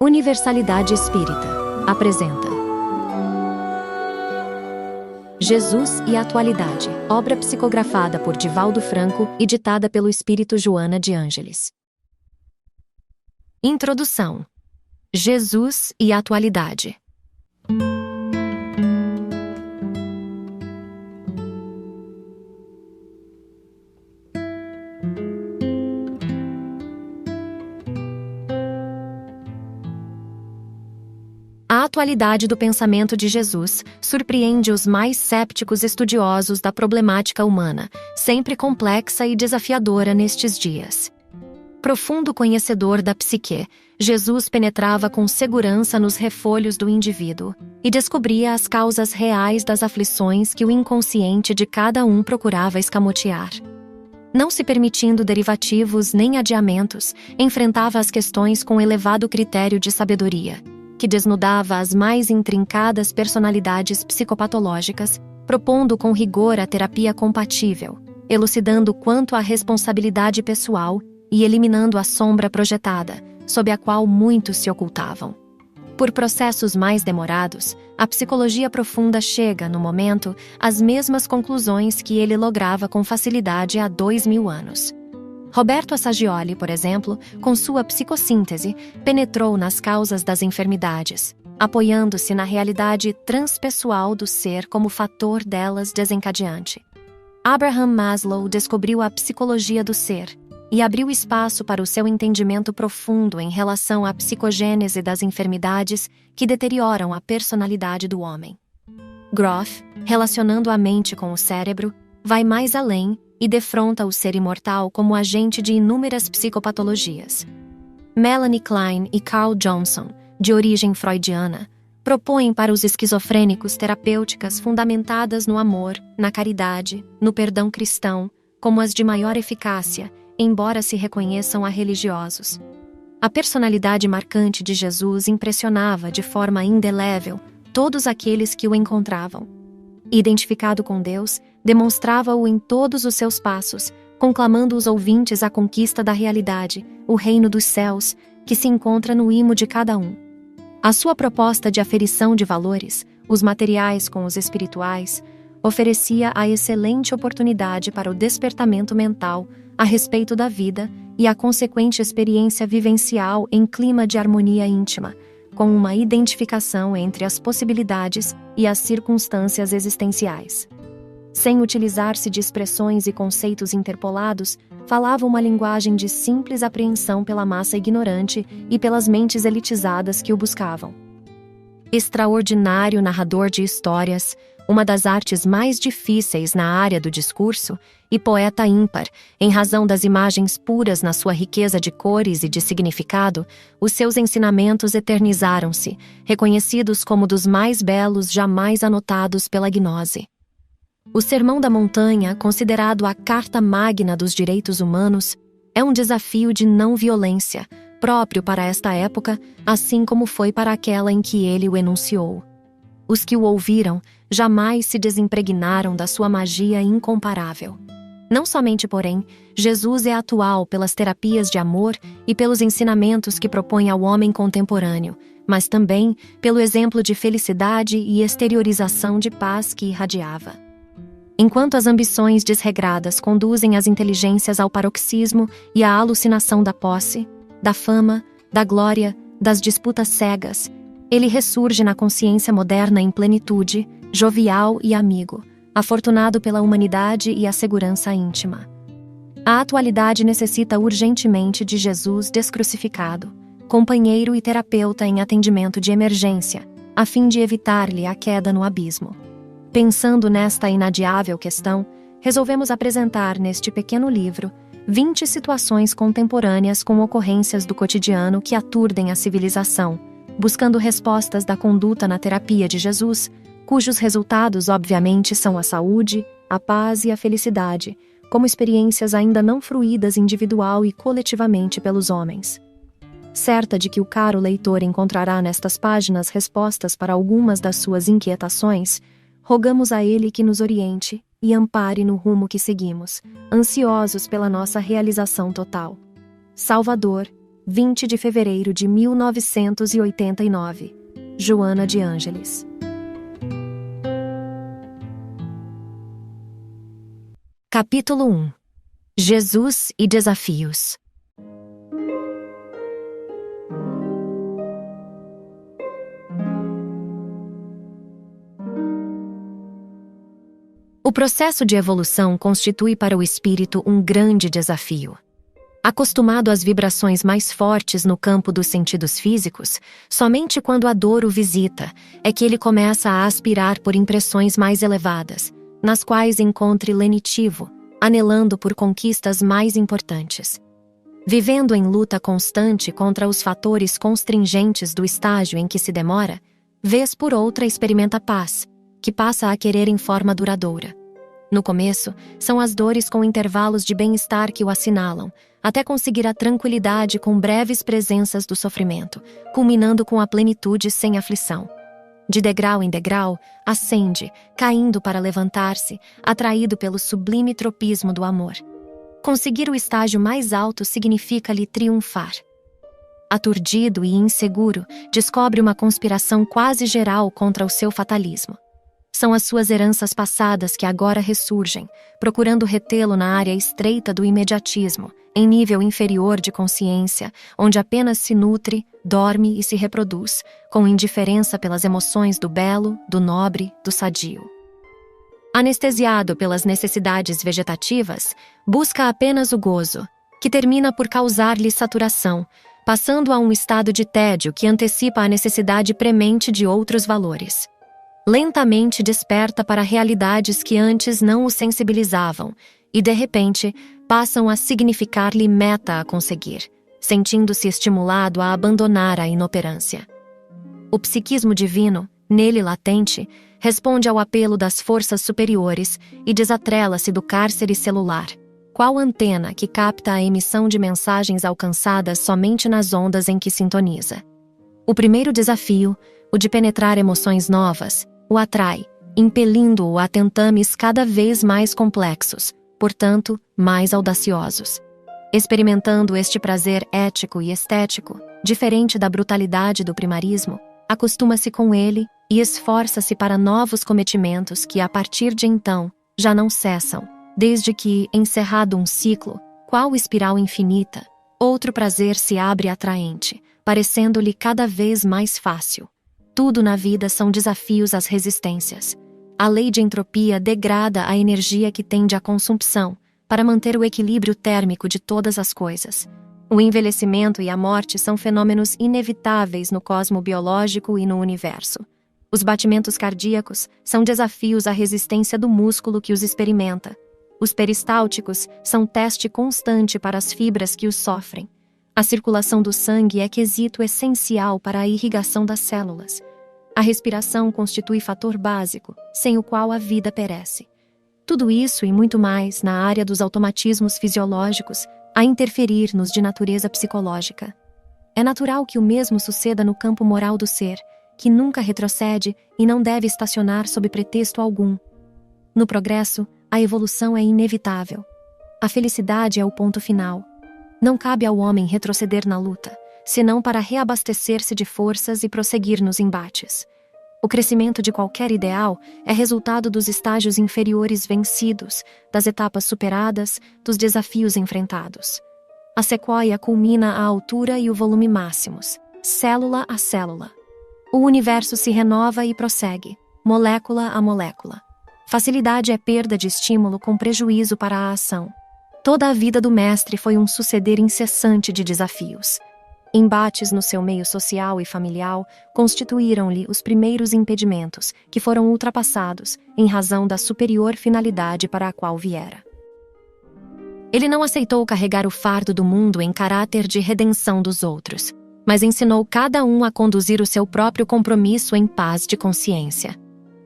Universalidade Espírita apresenta Jesus e a Atualidade, obra psicografada por Divaldo Franco e ditada pelo espírito Joana de Ângeles. Introdução. Jesus e a Atualidade. A atualidade do pensamento de Jesus surpreende os mais cépticos estudiosos da problemática humana, sempre complexa e desafiadora nestes dias. Profundo conhecedor da psique, Jesus penetrava com segurança nos refolhos do indivíduo e descobria as causas reais das aflições que o inconsciente de cada um procurava escamotear. Não se permitindo derivativos nem adiamentos, enfrentava as questões com elevado critério de sabedoria, que desnudava as mais intrincadas personalidades psicopatológicas, propondo com rigor a terapia compatível, elucidando quanto à responsabilidade pessoal e eliminando a sombra projetada, sob a qual muitos se ocultavam. Por processos mais demorados, a psicologia profunda chega, no momento, às mesmas conclusões que ele lograva com facilidade há 2000 anos. Roberto Assagioli, por exemplo, com sua psicossíntese, penetrou nas causas das enfermidades, apoiando-se na realidade transpessoal do ser como fator delas desencadeante. Abraham Maslow descobriu a psicologia do ser e abriu espaço para o seu entendimento profundo em relação à psicogênese das enfermidades que deterioram a personalidade do homem. Groth, relacionando a mente com o cérebro, vai mais além e defronta o ser imortal como agente de inúmeras psicopatologias. Melanie Klein e Carl Johnson, de origem freudiana, propõem para os esquizofrênicos terapêuticas fundamentadas no amor, na caridade, no perdão cristão, como as de maior eficácia, embora se reconheçam a religiosos. A personalidade marcante de Jesus impressionava de forma indelével todos aqueles que o encontravam. Identificado com Deus, demonstrava-o em todos os seus passos, conclamando os ouvintes à conquista da realidade, o reino dos céus, que se encontra no imo de cada um. A sua proposta de aferição de valores, os materiais com os espirituais, oferecia a excelente oportunidade para o despertamento mental a respeito da vida e a consequente experiência vivencial em clima de harmonia íntima, com uma identificação entre as possibilidades e as circunstâncias existenciais. Sem utilizar-se de expressões e conceitos interpolados, falava uma linguagem de simples apreensão pela massa ignorante e pelas mentes elitizadas que o buscavam. Extraordinário narrador de histórias, uma das artes mais difíceis na área do discurso, e poeta ímpar, em razão das imagens puras na sua riqueza de cores e de significado, os seus ensinamentos eternizaram-se, reconhecidos como dos mais belos jamais anotados pela gnose. O Sermão da Montanha, considerado a carta magna dos direitos humanos, é um desafio de não violência, próprio para esta época, assim como foi para aquela em que ele o enunciou. Os que o ouviram jamais se desimpregnaram da sua magia incomparável. Não somente, porém, Jesus é atual pelas terapias de amor e pelos ensinamentos que propõe ao homem contemporâneo, mas também pelo exemplo de felicidade e exteriorização de paz que irradiava. Enquanto as ambições desregradas conduzem as inteligências ao paroxismo e à alucinação da posse, da fama, da glória, das disputas cegas, ele ressurge na consciência moderna em plenitude, jovial e amigo, afortunado pela humanidade e a segurança íntima. A atualidade necessita urgentemente de Jesus descrucificado, companheiro e terapeuta em atendimento de emergência, a fim de evitar-lhe a queda no abismo. Pensando nesta inadiável questão, resolvemos apresentar neste pequeno livro 20 situações contemporâneas com ocorrências do cotidiano que aturdem a civilização, buscando respostas da conduta na terapia de Jesus, cujos resultados, obviamente, são a saúde, a paz e a felicidade, como experiências ainda não fruídas individual e coletivamente pelos homens. Certa de que o caro leitor encontrará nestas páginas respostas para algumas das suas inquietações, rogamos a ele que nos oriente e ampare no rumo que seguimos, ansiosos pela nossa realização total. Salvador, 20 de fevereiro de 1989. Joana de Ângeles. Capítulo 1. Jesus e desafios. O processo de evolução constitui para o espírito um grande desafio. Acostumado às vibrações mais fortes no campo dos sentidos físicos, somente quando a dor o visita é que ele começa a aspirar por impressões mais elevadas, nas quais encontre lenitivo, anelando por conquistas mais importantes. Vivendo em luta constante contra os fatores constringentes do estágio em que se demora, vez por outra experimenta paz, que passa a querer em forma duradoura. No começo, são as dores com intervalos de bem-estar que o assinalam, até conseguir a tranquilidade com breves presenças do sofrimento, culminando com a plenitude sem aflição. De degrau em degrau, ascende, caindo para levantar-se, atraído pelo sublime tropismo do amor. Conseguir o estágio mais alto significa-lhe triunfar. Aturdido e inseguro, descobre uma conspiração quase geral contra o seu fatalismo. São as suas heranças passadas que agora ressurgem, procurando retê-lo na área estreita do imediatismo, em nível inferior de consciência, onde apenas se nutre, dorme e se reproduz, com indiferença pelas emoções do belo, do nobre, do sadio. Anestesiado pelas necessidades vegetativas, busca apenas o gozo, que termina por causar-lhe saturação, passando a um estado de tédio que antecipa a necessidade premente de outros valores. Lentamente desperta para realidades que antes não o sensibilizavam e, de repente, passam a significar-lhe meta a conseguir, sentindo-se estimulado a abandonar a inoperância. O psiquismo divino, nele latente, responde ao apelo das forças superiores e desatrela-se do cárcere celular, qual antena que capta a emissão de mensagens alcançadas somente nas ondas em que sintoniza. O primeiro desafio, o de penetrar emoções novas, o atrai, impelindo-o a tentames cada vez mais complexos, portanto, mais audaciosos. Experimentando este prazer ético e estético, diferente da brutalidade do primarismo, acostuma-se com ele e esforça-se para novos cometimentos que, a partir de então, já não cessam, desde que, encerrado um ciclo, qual espiral infinita, outro prazer se abre atraente, parecendo-lhe cada vez mais fácil. Tudo na vida são desafios às resistências. A lei de entropia degrada a energia que tende à consumpção, para manter o equilíbrio térmico de todas as coisas. O envelhecimento e a morte são fenômenos inevitáveis no cosmo biológico e no universo. Os batimentos cardíacos são desafios à resistência do músculo que os experimenta. Os peristálticos são teste constante para as fibras que os sofrem. A circulação do sangue é quesito essencial para a irrigação das células. A respiração constitui fator básico, sem o qual a vida perece. Tudo isso e muito mais na área dos automatismos fisiológicos a interferir nos de natureza psicológica. É natural que o mesmo suceda no campo moral do ser, que nunca retrocede e não deve estacionar sob pretexto algum. No progresso, a evolução é inevitável. A felicidade é o ponto final. Não cabe ao homem retroceder na luta, senão para reabastecer-se de forças e prosseguir nos embates. O crescimento de qualquer ideal é resultado dos estágios inferiores vencidos, das etapas superadas, dos desafios enfrentados. A sequoia culmina à altura e o volume máximos, célula a célula. O universo se renova e prossegue, molécula a molécula. Facilidade é perda de estímulo com prejuízo para a ação. Toda a vida do mestre foi um suceder incessante de desafios. Embates no seu meio social e familiar constituíram-lhe os primeiros impedimentos, que foram ultrapassados em razão da superior finalidade para a qual viera. Ele não aceitou carregar o fardo do mundo em caráter de redenção dos outros, mas ensinou cada um a conduzir o seu próprio compromisso em paz de consciência.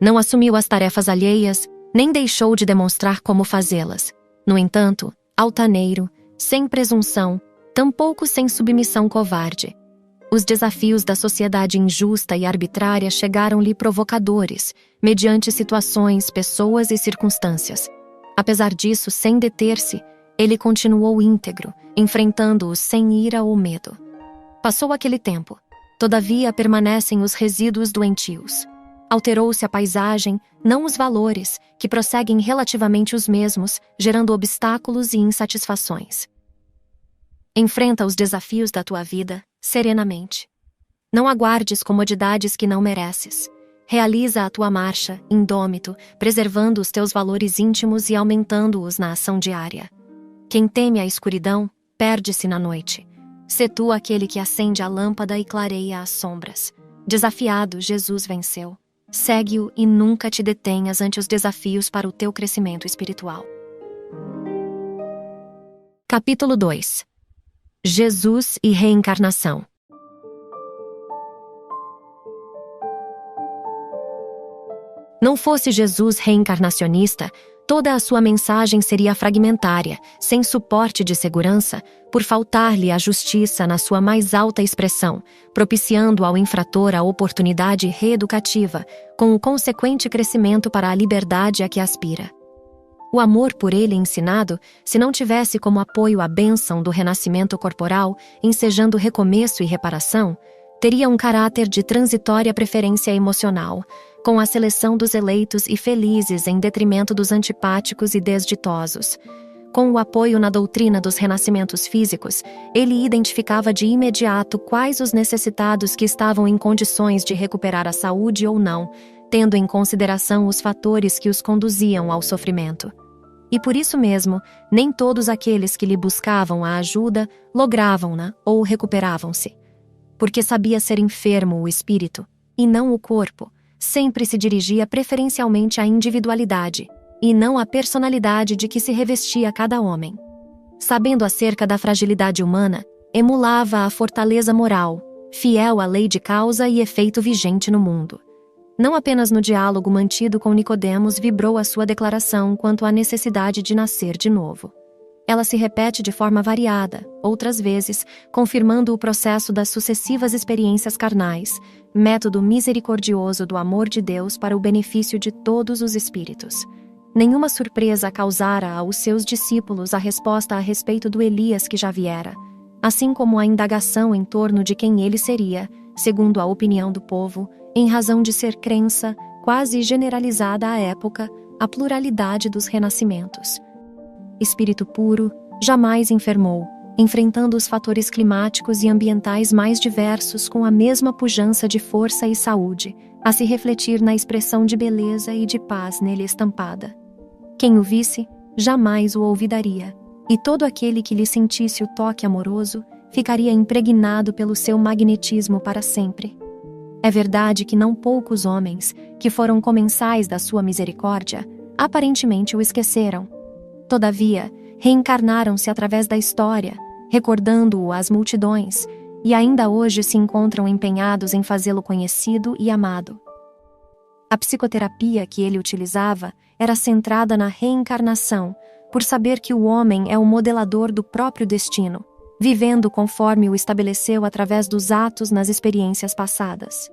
Não assumiu as tarefas alheias, nem deixou de demonstrar como fazê-las. No entanto, altaneiro, sem presunção, tampouco sem submissão covarde. Os desafios da sociedade injusta e arbitrária chegaram-lhe provocadores, mediante situações, pessoas e circunstâncias. Apesar disso, sem deter-se, ele continuou íntegro, enfrentando-os sem ira ou medo. Passou aquele tempo. Todavia permanecem os resíduos doentios. Alterou-se a paisagem, não os valores, que prosseguem relativamente os mesmos, gerando obstáculos e insatisfações. Enfrenta os desafios da tua vida serenamente. Não aguardes comodidades que não mereces. Realiza a tua marcha, indômito, preservando os teus valores íntimos e aumentando-os na ação diária. Quem teme a escuridão, perde-se na noite. Sê tu aquele que acende a lâmpada e clareia as sombras. Desafiado, Jesus venceu. Segue-o e nunca te detenhas ante os desafios para o teu crescimento espiritual. Capítulo 2. Jesus e reencarnação. Não fosse Jesus reencarnacionista, toda a sua mensagem seria fragmentária, sem suporte de segurança, por faltar-lhe a justiça na sua mais alta expressão, propiciando ao infrator a oportunidade reeducativa, com o consequente crescimento para a liberdade a que aspira. O amor por ele ensinado, se não tivesse como apoio a bênção do renascimento corporal, ensejando recomeço e reparação, teria um caráter de transitória preferência emocional, com a seleção dos eleitos e felizes em detrimento dos antipáticos e desditosos. Com o apoio na doutrina dos renascimentos físicos, ele identificava de imediato quais os necessitados que estavam em condições de recuperar a saúde ou não, tendo em consideração os fatores que os conduziam ao sofrimento. E por isso mesmo, nem todos aqueles que lhe buscavam a ajuda logravam-na ou recuperavam-se. Porque sabia ser enfermo o espírito, e não o corpo, sempre se dirigia preferencialmente à individualidade, e não à personalidade de que se revestia cada homem. Sabendo acerca da fragilidade humana, emulava a fortaleza moral, fiel à lei de causa e efeito vigente no mundo. Não apenas no diálogo mantido com Nicodemos vibrou a sua declaração quanto à necessidade de nascer de novo. Ela se repete de forma variada, outras vezes, confirmando o processo das sucessivas experiências carnais, método misericordioso do amor de Deus para o benefício de todos os espíritos. Nenhuma surpresa causara aos seus discípulos a resposta a respeito do Elias que já viera, assim como a indagação em torno de quem ele seria, segundo a opinião do povo, em razão de ser crença, quase generalizada à época, a pluralidade dos renascimentos. Espírito puro, jamais enfermou, enfrentando os fatores climáticos e ambientais mais diversos com a mesma pujança de força e saúde, a se refletir na expressão de beleza e de paz nele estampada. Quem o visse, jamais o olvidaria, e todo aquele que lhe sentisse o toque amoroso ficaria impregnado pelo seu magnetismo para sempre. É verdade que não poucos homens, que foram comensais da sua misericórdia, aparentemente o esqueceram. Todavia, reencarnaram-se através da história, recordando-o às multidões, e ainda hoje se encontram empenhados em fazê-lo conhecido e amado. A psicoterapia que ele utilizava era centrada na reencarnação, por saber que o homem é o modelador do próprio destino, vivendo conforme o estabeleceu através dos atos nas experiências passadas.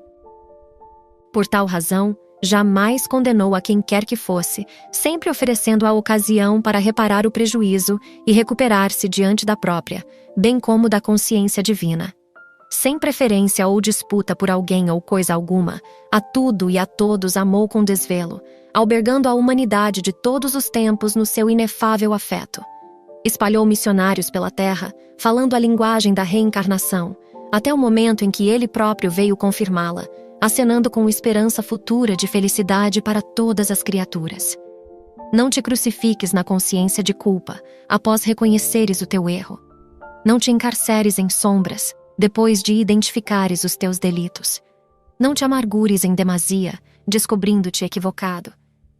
Por tal razão, jamais condenou a quem quer que fosse, sempre oferecendo a ocasião para reparar o prejuízo e recuperar-se diante da própria, bem como da consciência divina. Sem preferência ou disputa por alguém ou coisa alguma, a tudo e a todos amou com desvelo, albergando a humanidade de todos os tempos no seu inefável afeto. Espalhou missionários pela terra, falando a linguagem da reencarnação, até o momento em que ele próprio veio confirmá-la, acenando com esperança futura de felicidade para todas as criaturas. Não te crucifiques na consciência de culpa, após reconheceres o teu erro. Não te encarceres em sombras, depois de identificares os teus delitos. Não te amargures em demasia, descobrindo-te equivocado.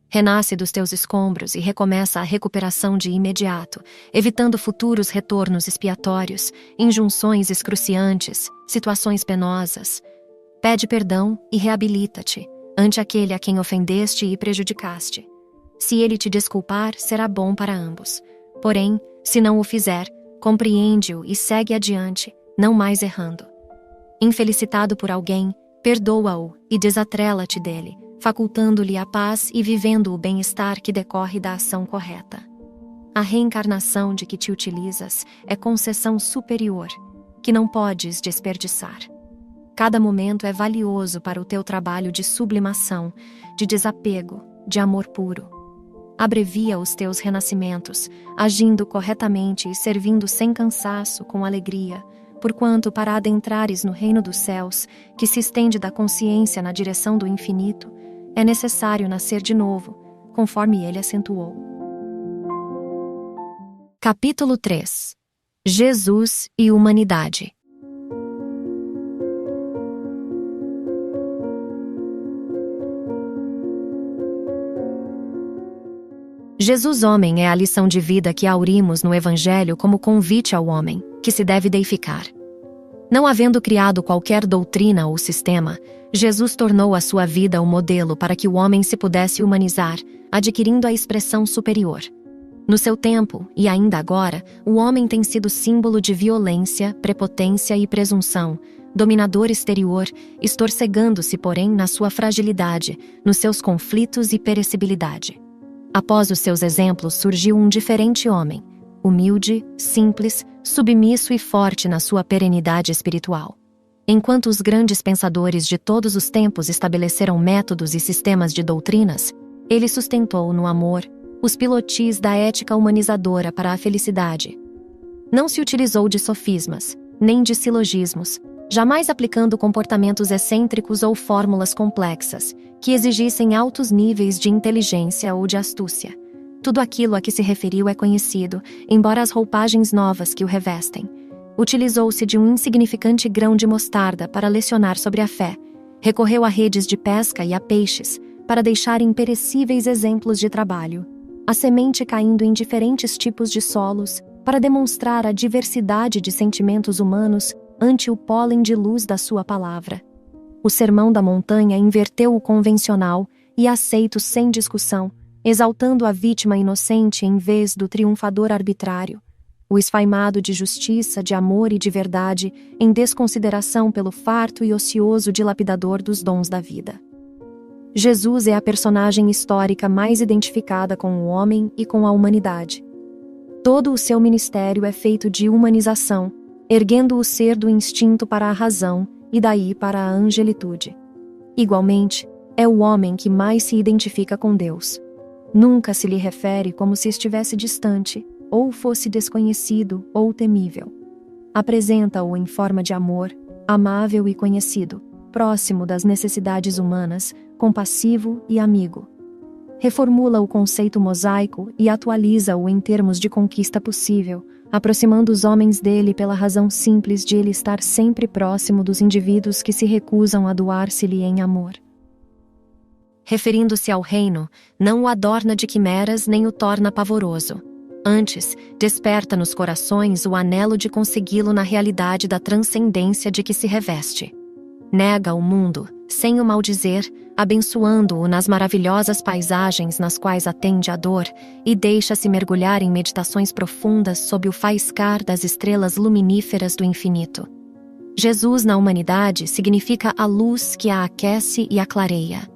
Renasce dos teus escombros e recomeça a recuperação de imediato, evitando futuros retornos expiatórios, injunções excruciantes, situações penosas. Pede perdão e reabilita-te ante aquele a quem ofendeste e prejudicaste. Se ele te desculpar, será bom para ambos. Porém, se não o fizer, compreende-o e segue adiante, não mais errando. Infelicitado por alguém, perdoa-o e desatrela-te dele, facultando-lhe a paz e vivendo o bem-estar que decorre da ação correta. A reencarnação de que te utilizas é concessão superior. que não podes desperdiçar. Cada momento é valioso para o teu trabalho de sublimação, de desapego, de amor puro. Abrevia os teus renascimentos, agindo corretamente e servindo sem cansaço, com alegria, porquanto para adentrares no reino dos céus, que se estende da consciência na direção do infinito, é necessário nascer de novo, conforme ele acentuou. Capítulo 3. Jesus e humanidade. Jesus homem é a lição de vida que aurimos no Evangelho como convite ao homem, que se deve deificar. Não havendo criado qualquer doutrina ou sistema, Jesus tornou a sua vida o modelo para que o homem se pudesse humanizar, adquirindo a expressão superior. No seu tempo, e ainda agora, o homem tem sido símbolo de violência, prepotência e presunção, dominador exterior, estorcegando-se, porém, na sua fragilidade, nos seus conflitos e perecibilidade. Após os seus exemplos surgiu um diferente homem, humilde, simples, submisso e forte na sua perenidade espiritual. Enquanto os grandes pensadores de todos os tempos estabeleceram métodos e sistemas de doutrinas, ele sustentou no amor os pilotis da ética humanizadora para a felicidade. Não se utilizou de sofismas, nem de silogismos, jamais aplicando comportamentos excêntricos ou fórmulas complexas, que exigissem altos níveis de inteligência ou de astúcia. Tudo aquilo a que se referiu é conhecido, embora as roupagens novas que o revestem. Utilizou-se de um insignificante grão de mostarda para lecionar sobre a fé. Recorreu a redes de pesca e a peixes, para deixar imperecíveis exemplos de trabalho. A semente caindo em diferentes tipos de solos, para demonstrar a diversidade de sentimentos humanos ante o pólen de luz da sua palavra. O Sermão da Montanha inverteu o convencional e aceito sem discussão, exaltando a vítima inocente em vez do triunfador arbitrário, o esfaimado de justiça, de amor e de verdade, em desconsideração pelo farto e ocioso dilapidador dos dons da vida. Jesus é a personagem histórica mais identificada com o homem e com a humanidade. Todo o seu ministério é feito de humanização, erguendo o ser do instinto para a razão e daí para a angelitude. Igualmente, é o homem que mais se identifica com Deus. Nunca se lhe refere como se estivesse distante, ou fosse desconhecido ou temível. Apresenta-o em forma de amor, amável e conhecido, próximo das necessidades humanas, compassivo e amigo. Reformula o conceito mosaico e atualiza-o em termos de conquista possível, aproximando os homens dele pela razão simples de ele estar sempre próximo dos indivíduos que se recusam a doar-se-lhe em amor. Referindo-se ao reino, não o adorna de quimeras nem o torna pavoroso. Antes, desperta nos corações o anelo de consegui-lo na realidade da transcendência de que se reveste. Nega o mundo, sem o maldizer, abençoando-o nas maravilhosas paisagens nas quais atende a dor e deixa-se mergulhar em meditações profundas sob o faiscar das estrelas luminíferas do infinito. Jesus na humanidade significa a luz que a aquece e a clareia.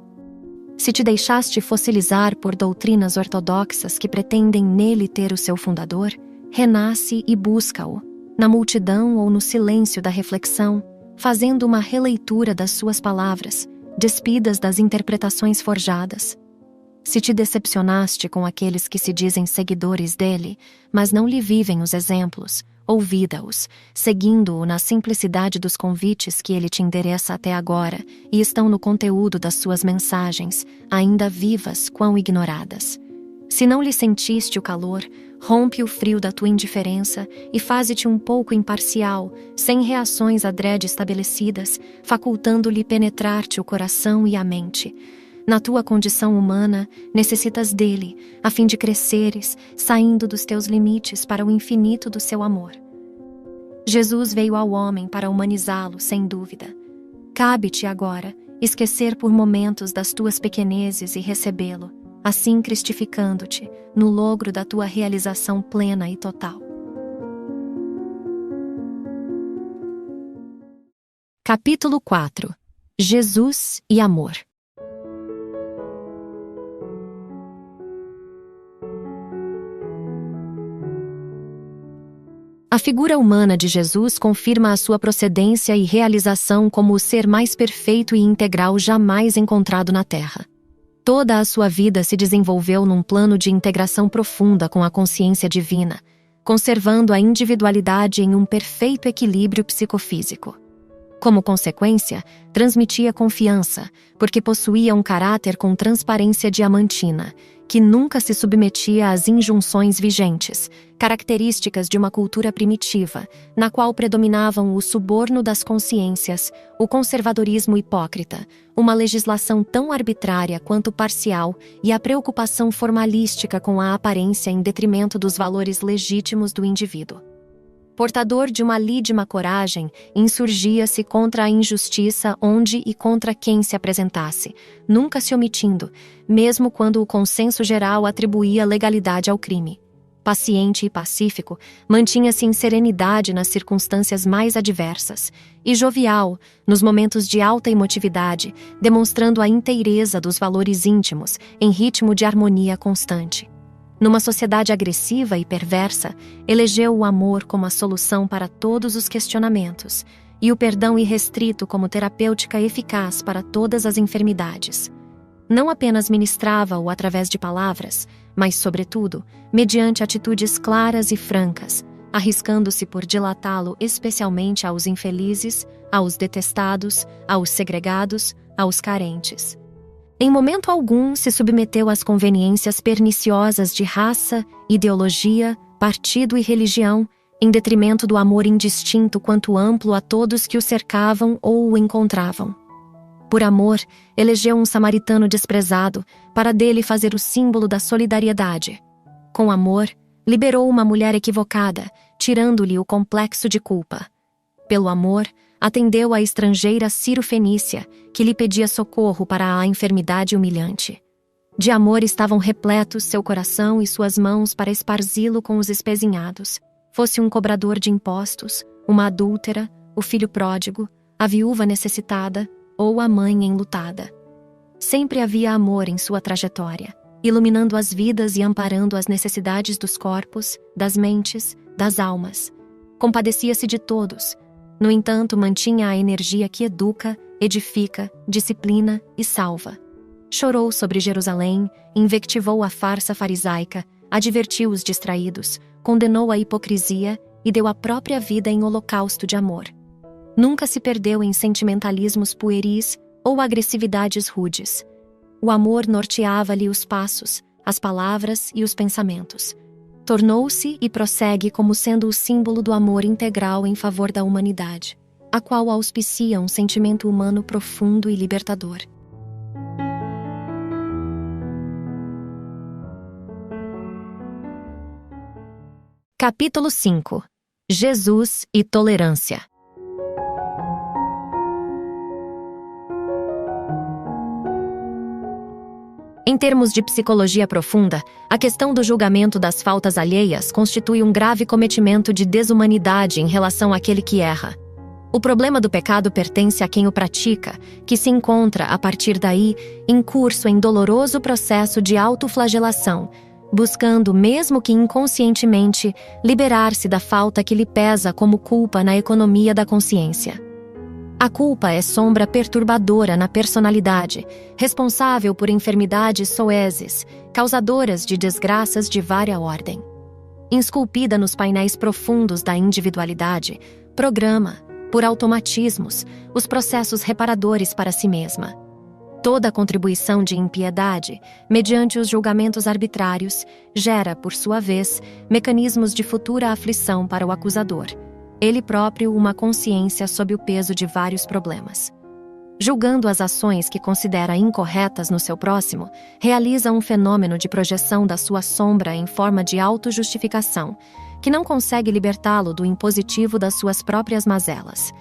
Se te deixaste fossilizar por doutrinas ortodoxas que pretendem nele ter o seu fundador, renasce e busca-o, na multidão ou no silêncio da reflexão, fazendo uma releitura das suas palavras, despidas das interpretações forjadas. Se te decepcionaste com aqueles que se dizem seguidores dele, mas não lhe vivem os exemplos, ouvida-os, seguindo-o na simplicidade dos convites que ele te endereça até agora e estão no conteúdo das suas mensagens, ainda vivas, quão ignoradas. Se não lhe sentiste o calor, rompe o frio da tua indiferença e faze-te um pouco imparcial, sem reações adrede estabelecidas, facultando-lhe penetrar-te o coração e a mente. Na tua condição humana, necessitas dele, a fim de cresceres, saindo dos teus limites para o infinito do seu amor. Jesus veio ao homem para humanizá-lo, sem dúvida. Cabe-te agora esquecer por momentos das tuas pequenezes e recebê-lo, assim cristificando-te no logro da tua realização plena e total. Capítulo 4. Jesus e amor. A A figura humana de Jesus confirma a sua procedência e realização como o ser mais perfeito e integral jamais encontrado na Terra. Toda a sua vida se desenvolveu num plano de integração profunda com a consciência divina, conservando a individualidade em um perfeito equilíbrio psicofísico. Como consequência, transmitia confiança, porque possuía um caráter com transparência diamantina, que nunca se submetia às injunções vigentes, características de uma cultura primitiva, na qual predominavam o suborno das consciências, o conservadorismo hipócrita, uma legislação tão arbitrária quanto parcial e a preocupação formalística com a aparência em detrimento dos valores legítimos do indivíduo. Portador de uma lídima coragem, insurgia-se contra a injustiça onde e contra quem se apresentasse, nunca se omitindo, mesmo quando o consenso geral atribuía legalidade ao crime. Paciente e pacífico, mantinha-se em serenidade nas circunstâncias mais adversas, e jovial, nos momentos de alta emotividade, demonstrando a inteireza dos valores íntimos, em ritmo de harmonia constante. Numa sociedade agressiva e perversa, elegeu o amor como a solução para todos os questionamentos e o perdão irrestrito como terapêutica eficaz para todas as enfermidades. Não apenas ministrava-o através de palavras, mas, sobretudo, mediante atitudes claras e francas, arriscando-se por dilatá-lo especialmente aos infelizes, aos detestados, aos segregados, aos carentes. Em momento algum se submeteu às conveniências perniciosas de raça, ideologia, partido e religião, em detrimento do amor indistinto quanto amplo a todos que o cercavam ou o encontravam. Por amor, elegeu um samaritano desprezado, para dele fazer o símbolo da solidariedade. Com amor, liberou uma mulher equivocada, tirando-lhe o complexo de culpa. Pelo amor, atendeu a estrangeira Ciro-Fenícia, que lhe pedia socorro para a enfermidade humilhante. De amor estavam repletos seu coração e suas mãos para esparzi-lo com os espezinhados, fosse um cobrador de impostos, uma adúltera, o filho pródigo, a viúva necessitada ou a mãe enlutada. Sempre havia amor em sua trajetória, iluminando as vidas e amparando as necessidades dos corpos, das mentes, das almas. Compadecia-se de todos. No entanto, mantinha a energia que educa, edifica, disciplina e salva. Chorou sobre Jerusalém, invectivou a farsa farisaica, advertiu os distraídos, condenou a hipocrisia e deu a própria vida em holocausto de amor. Nunca se perdeu em sentimentalismos pueris ou agressividades rudes. O amor norteava-lhe os passos, as palavras e os pensamentos. Tornou-se e prossegue como sendo o símbolo do amor integral em favor da humanidade, a qual auspicia um sentimento humano profundo e libertador. Capítulo 5. Jesus e tolerância. Em termos de psicologia profunda, a questão do julgamento das faltas alheias constitui um grave cometimento de desumanidade em relação àquele que erra. O problema do pecado pertence a quem o pratica, que se encontra, a partir daí, em curso em doloroso processo de autoflagelação, buscando, mesmo que inconscientemente, liberar-se da falta que lhe pesa como culpa na economia da consciência. A culpa é sombra perturbadora na personalidade, responsável por enfermidades soezes, causadoras de desgraças de vária ordem. Esculpida nos painéis profundos da individualidade, programa, por automatismos, os processos reparadores para si mesma. Toda contribuição de impiedade, mediante os julgamentos arbitrários, gera, por sua vez, mecanismos de futura aflição para o acusador. Ele próprio uma consciência sob o peso de vários problemas. Julgando as ações que considera incorretas no seu próximo, realiza um fenômeno de projeção da sua sombra em forma de autojustificação, que não consegue libertá-lo do impositivo das suas próprias mazelas.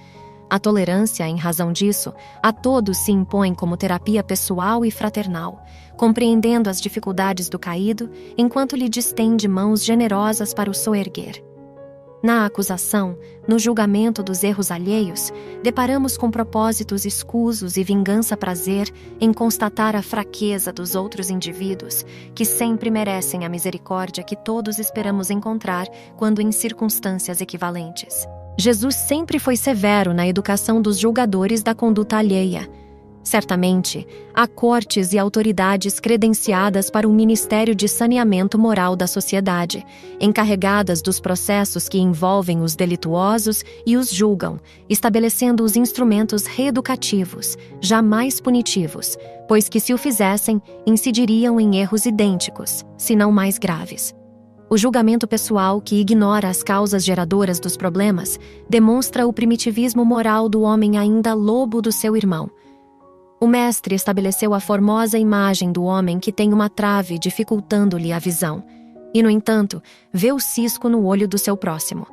A tolerância, em razão disso, a todos se impõe como terapia pessoal e fraternal, compreendendo as dificuldades do caído, enquanto lhe distende mãos generosas para o soerguer. Na acusação, no julgamento dos erros alheios, deparamos com propósitos escusos e vingança-prazer em constatar a fraqueza dos outros indivíduos, que sempre merecem a misericórdia que todos esperamos encontrar quando em circunstâncias equivalentes. Jesus sempre foi severo na educação dos julgadores da conduta alheia. Certamente, há cortes e autoridades credenciadas para o ministério de saneamento moral da sociedade, encarregadas dos processos que envolvem os delituosos e os julgam, estabelecendo os instrumentos reeducativos, jamais punitivos, pois que se o fizessem, incidiriam em erros idênticos, se não mais graves. O julgamento pessoal, que ignora as causas geradoras dos problemas, demonstra o primitivismo moral do homem ainda lobo do seu irmão. O mestre estabeleceu a formosa imagem do homem que tem uma trave dificultando-lhe a visão, e, no entanto, vê o cisco no olho do seu próximo.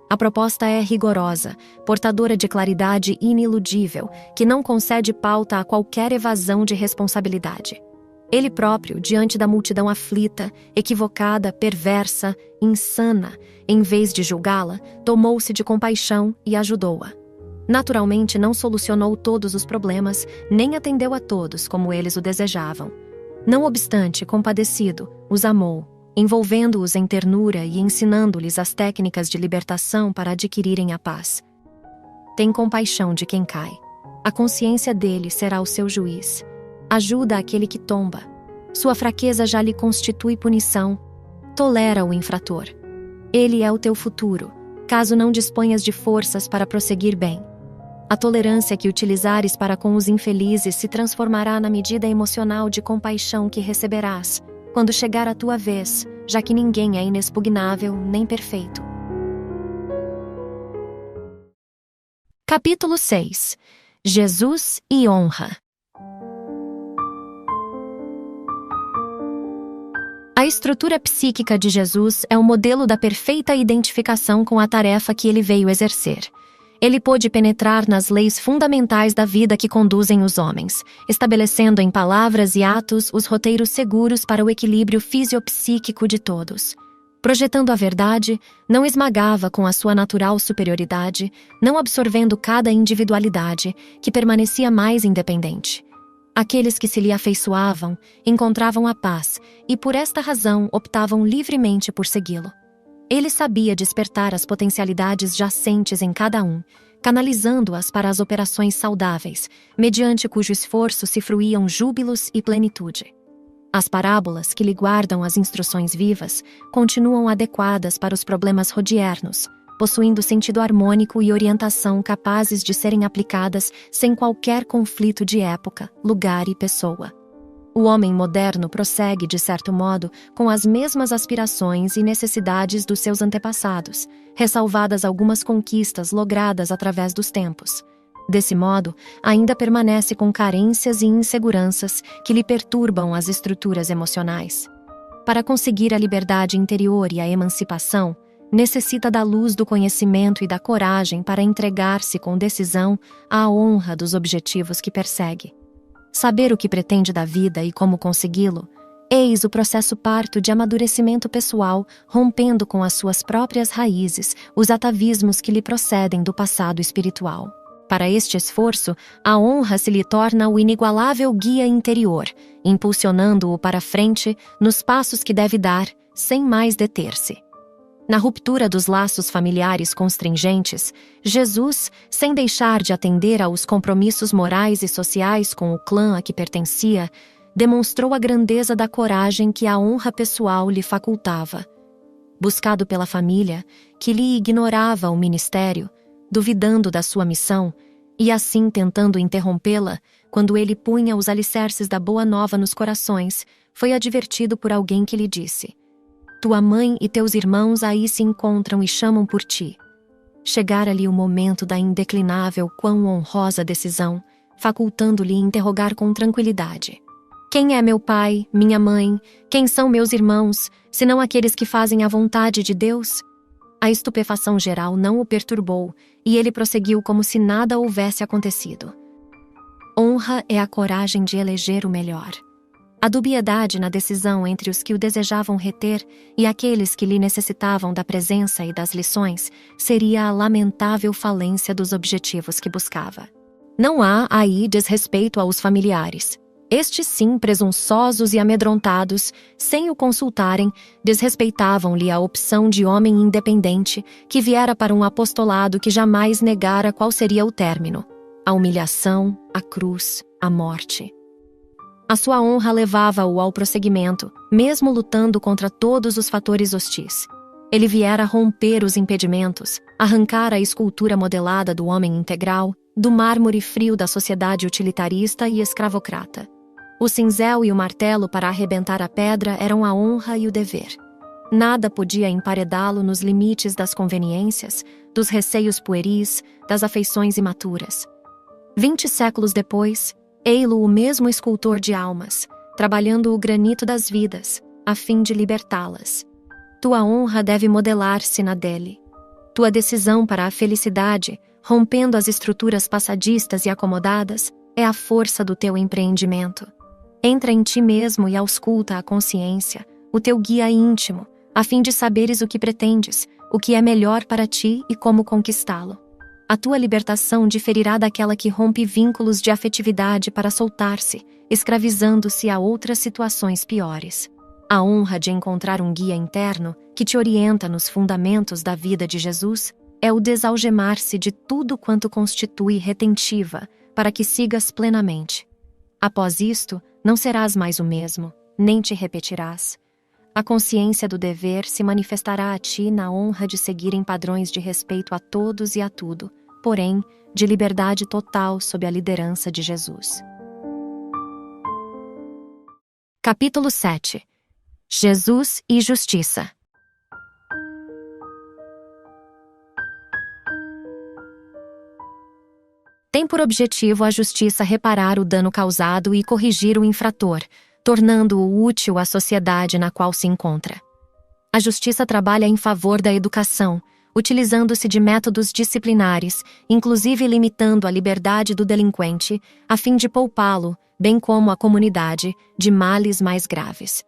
A proposta é rigorosa, portadora de claridade iniludível, que não concede pauta a qualquer evasão de responsabilidade. Ele próprio, diante da multidão aflita, equivocada, perversa, insana, em vez de julgá-la, tomou-se de compaixão e ajudou-a. Naturalmente, não solucionou todos os problemas, nem atendeu a todos como eles o desejavam. Não obstante, compadecido, os amou, envolvendo-os em ternura e ensinando-lhes as técnicas de libertação para adquirirem a paz. Tem compaixão de quem cai. A consciência dele será o seu juiz. Ajuda aquele que tomba. Sua fraqueza já lhe constitui punição. Tolera o infrator. Ele é o teu futuro, caso não disponhas de forças para prosseguir bem. A tolerância que utilizares para com os infelizes se transformará na medida emocional de compaixão que receberás, quando chegar a tua vez, já que ninguém é inexpugnável nem perfeito. Capítulo 6. Jesus e honra. A estrutura psíquica de Jesus é o modelo da perfeita identificação com a tarefa que ele veio exercer. Ele pôde penetrar nas leis fundamentais da vida que conduzem os homens, estabelecendo em palavras e atos os roteiros seguros para o equilíbrio fisiopsíquico de todos. Projetando a verdade, não esmagava com a sua natural superioridade, não absorvendo cada individualidade, que permanecia mais independente. Aqueles que se lhe afeiçoavam encontravam a paz e, por esta razão, optavam livremente por segui-lo. Ele sabia despertar as potencialidades jacentes em cada um, canalizando-as para as operações saudáveis, mediante cujo esforço se fruíam júbilos e plenitude. As parábolas que lhe guardam as instruções vivas continuam adequadas para os problemas rodiernos, possuindo sentido harmônico e orientação capazes de serem aplicadas sem qualquer conflito de época, lugar e pessoa. O homem moderno prossegue, de certo modo, com as mesmas aspirações e necessidades dos seus antepassados, ressalvadas algumas conquistas logradas através dos tempos. Desse modo, ainda permanece com carências e inseguranças que lhe perturbam as estruturas emocionais. Para conseguir a liberdade interior e a emancipação, necessita da luz do conhecimento e da coragem para entregar-se com decisão à honra dos objetivos que persegue. Saber o que pretende da vida e como consegui-lo, eis o processo parto de amadurecimento pessoal, rompendo com as suas próprias raízes os atavismos que lhe procedem do passado espiritual. Para este esforço, a honra se lhe torna o inigualável guia interior, impulsionando-o para frente nos passos que deve dar, sem mais deter-se. Na ruptura dos laços familiares constringentes, Jesus, sem deixar de atender aos compromissos morais e sociais com o clã a que pertencia, demonstrou a grandeza da coragem que a honra pessoal lhe facultava. Buscado pela família, que lhe ignorava o ministério, duvidando da sua missão, e assim tentando interrompê-la, quando ele punha os alicerces da boa nova nos corações, foi advertido por alguém que lhe disse: tua mãe e teus irmãos aí se encontram e chamam por ti. Chegara-lhe o momento da indeclinável quão honrosa decisão, facultando-lhe interrogar com tranquilidade: quem é meu pai, minha mãe, quem são meus irmãos, senão aqueles que fazem a vontade de Deus? A estupefação geral não o perturbou, e ele prosseguiu como se nada houvesse acontecido. Honra é a coragem de eleger o melhor. A dubiedade na decisão entre os que o desejavam reter e aqueles que lhe necessitavam da presença e das lições seria a lamentável falência dos objetivos que buscava. Não há aí desrespeito aos familiares. Estes sim, presunçosos e amedrontados, sem o consultarem, desrespeitavam-lhe a opção de homem independente que viera para um apostolado que jamais negara qual seria o término: a humilhação, a cruz, a morte. A sua honra levava-o ao prosseguimento, mesmo lutando contra todos os fatores hostis. Ele viera romper os impedimentos, arrancar a escultura modelada do homem integral, do mármore frio da sociedade utilitarista e escravocrata. O cinzel e o martelo para arrebentar a pedra eram a honra e o dever. Nada podia emparedá-lo nos limites das conveniências, dos receios pueris, das afeições imaturas. 20 séculos depois, ei-lo o mesmo escultor de almas, trabalhando o granito das vidas, a fim de libertá-las. Tua honra deve modelar-se na dele. Tua decisão para a felicidade, rompendo as estruturas passadistas e acomodadas, é a força do teu empreendimento. Entra em ti mesmo e ausculta a consciência, o teu guia íntimo, a fim de saberes o que pretendes, o que é melhor para ti e como conquistá-lo. A tua libertação diferirá daquela que rompe vínculos de afetividade para soltar-se, escravizando-se a outras situações piores. A honra de encontrar um guia interno que te orienta nos fundamentos da vida de Jesus é o desalgemar-se de tudo quanto constitui retentiva para que sigas plenamente. Após isto, não serás mais o mesmo, nem te repetirás. A consciência do dever se manifestará a ti na honra de seguir em padrões de respeito a todos e a tudo, porém, de liberdade total sob a liderança de Jesus. Capítulo 7. Jesus e Justiça. Tem por objetivo a justiça reparar o dano causado e corrigir o infrator, tornando-o útil à sociedade na qual se encontra. A justiça trabalha em favor da educação, utilizando-se de métodos disciplinares, inclusive limitando a liberdade do delinquente, a fim de poupá-lo, bem como a comunidade, de males mais graves.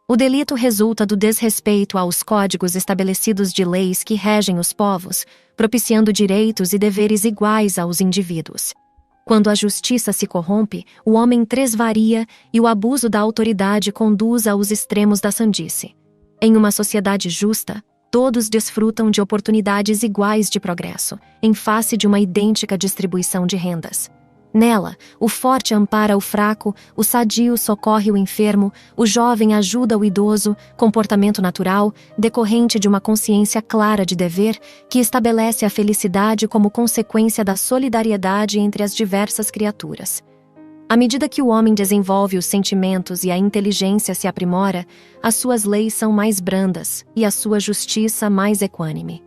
O delito resulta do desrespeito aos códigos estabelecidos de leis que regem os povos, propiciando direitos e deveres iguais aos indivíduos. Quando a justiça se corrompe, o homem tresvaria e o abuso da autoridade conduz aos extremos da sandice. Em uma sociedade justa, todos desfrutam de oportunidades iguais de progresso, em face de uma idêntica distribuição de rendas. Nela, o forte ampara o fraco, o sadio socorre o enfermo, o jovem ajuda o idoso, comportamento natural, decorrente de uma consciência clara de dever, que estabelece a felicidade como consequência da solidariedade entre as diversas criaturas. À medida que o homem desenvolve os sentimentos e a inteligência se aprimora, as suas leis são mais brandas e a sua justiça mais equânime.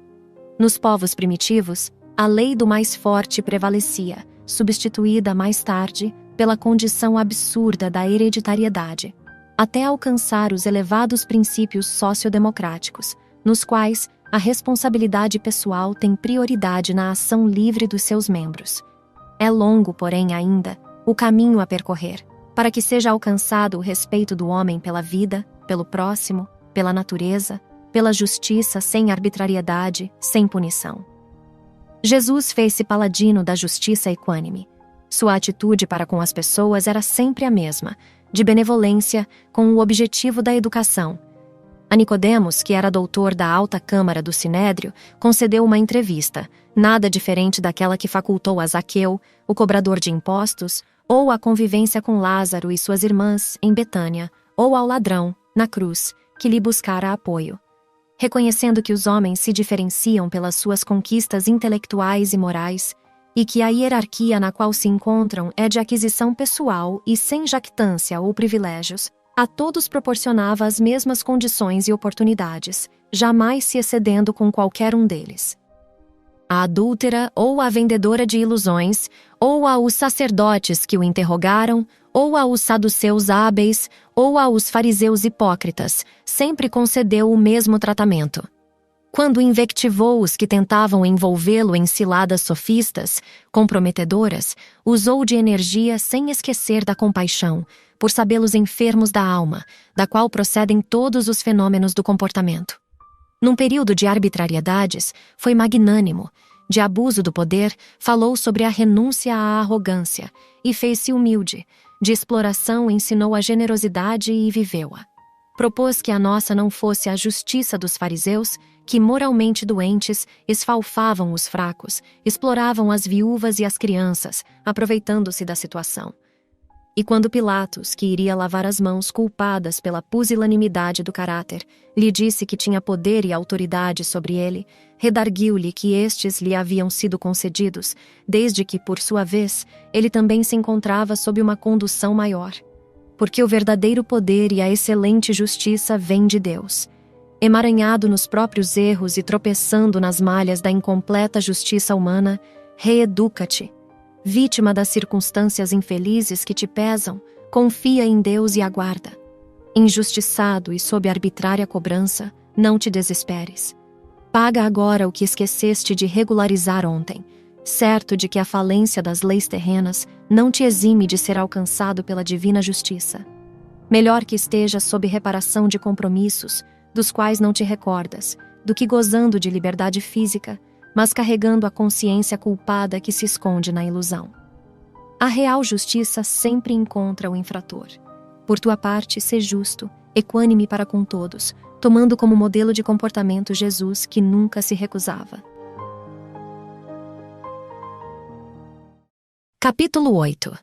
Nos povos primitivos, a lei do mais forte prevalecia, substituída mais tarde pela condição absurda da hereditariedade, até alcançar os elevados princípios sociodemocráticos, nos quais a responsabilidade pessoal tem prioridade na ação livre dos seus membros. É longo, porém, ainda, o caminho a percorrer, para que seja alcançado o respeito do homem pela vida, pelo próximo, pela natureza, pela justiça sem arbitrariedade, sem punição. Jesus fez-se paladino da justiça equânime. Sua atitude para com as pessoas era sempre a mesma, de benevolência, com o objetivo da educação. A Nicodemos, que era doutor da alta câmara do Sinédrio, concedeu uma entrevista, nada diferente daquela que facultou a Zaqueu, o cobrador de impostos, ou a convivência com Lázaro e suas irmãs, em Betânia, ou ao ladrão, na cruz, que lhe buscara apoio. Reconhecendo que os homens se diferenciam pelas suas conquistas intelectuais e morais, e que a hierarquia na qual se encontram é de aquisição pessoal e sem jactância ou privilégios, a todos proporcionava as mesmas condições e oportunidades, jamais se excedendo com qualquer um deles. A adúltera ou a vendedora de ilusões, ou aos sacerdotes que o interrogaram, ou aos saduceus hábeis, ou aos fariseus hipócritas, sempre concedeu o mesmo tratamento. Quando invectivou os que tentavam envolvê-lo em ciladas sofistas, comprometedoras, usou de energia sem esquecer da compaixão, por sabê-los enfermos da alma, da qual procedem todos os fenômenos do comportamento. Num período de arbitrariedades, foi magnânimo. De abuso do poder, falou sobre a renúncia à arrogância e fez-se humilde. De exploração, ensinou a generosidade e viveu-a. Propôs que a nossa não fosse a justiça dos fariseus, que moralmente doentes esfalfavam os fracos, exploravam as viúvas e as crianças, aproveitando-se da situação. E quando Pilatos, que iria lavar as mãos culpadas pela pusilanimidade do caráter, lhe disse que tinha poder e autoridade sobre ele, redarguiu-lhe que estes lhe haviam sido concedidos, desde que, por sua vez, ele também se encontrava sob uma condução maior. Porque o verdadeiro poder e a excelente justiça vêm de Deus. Emaranhado nos próprios erros e tropeçando nas malhas da incompleta justiça humana, reeduca-te. Vítima das circunstâncias infelizes que te pesam, confia em Deus e aguarda. Injustiçado e sob arbitrária cobrança, não te desesperes. Paga agora o que esqueceste de regularizar ontem, certo de que a falência das leis terrenas não te exime de ser alcançado pela divina justiça. Melhor que estejas sob reparação de compromissos, dos quais não te recordas, do que gozando de liberdade física, mas carregando a consciência culpada que se esconde na ilusão. A real justiça sempre encontra o infrator. Por tua parte, sê justo, equânime para com todos, tomando como modelo de comportamento Jesus, que nunca se recusava. Capítulo 8.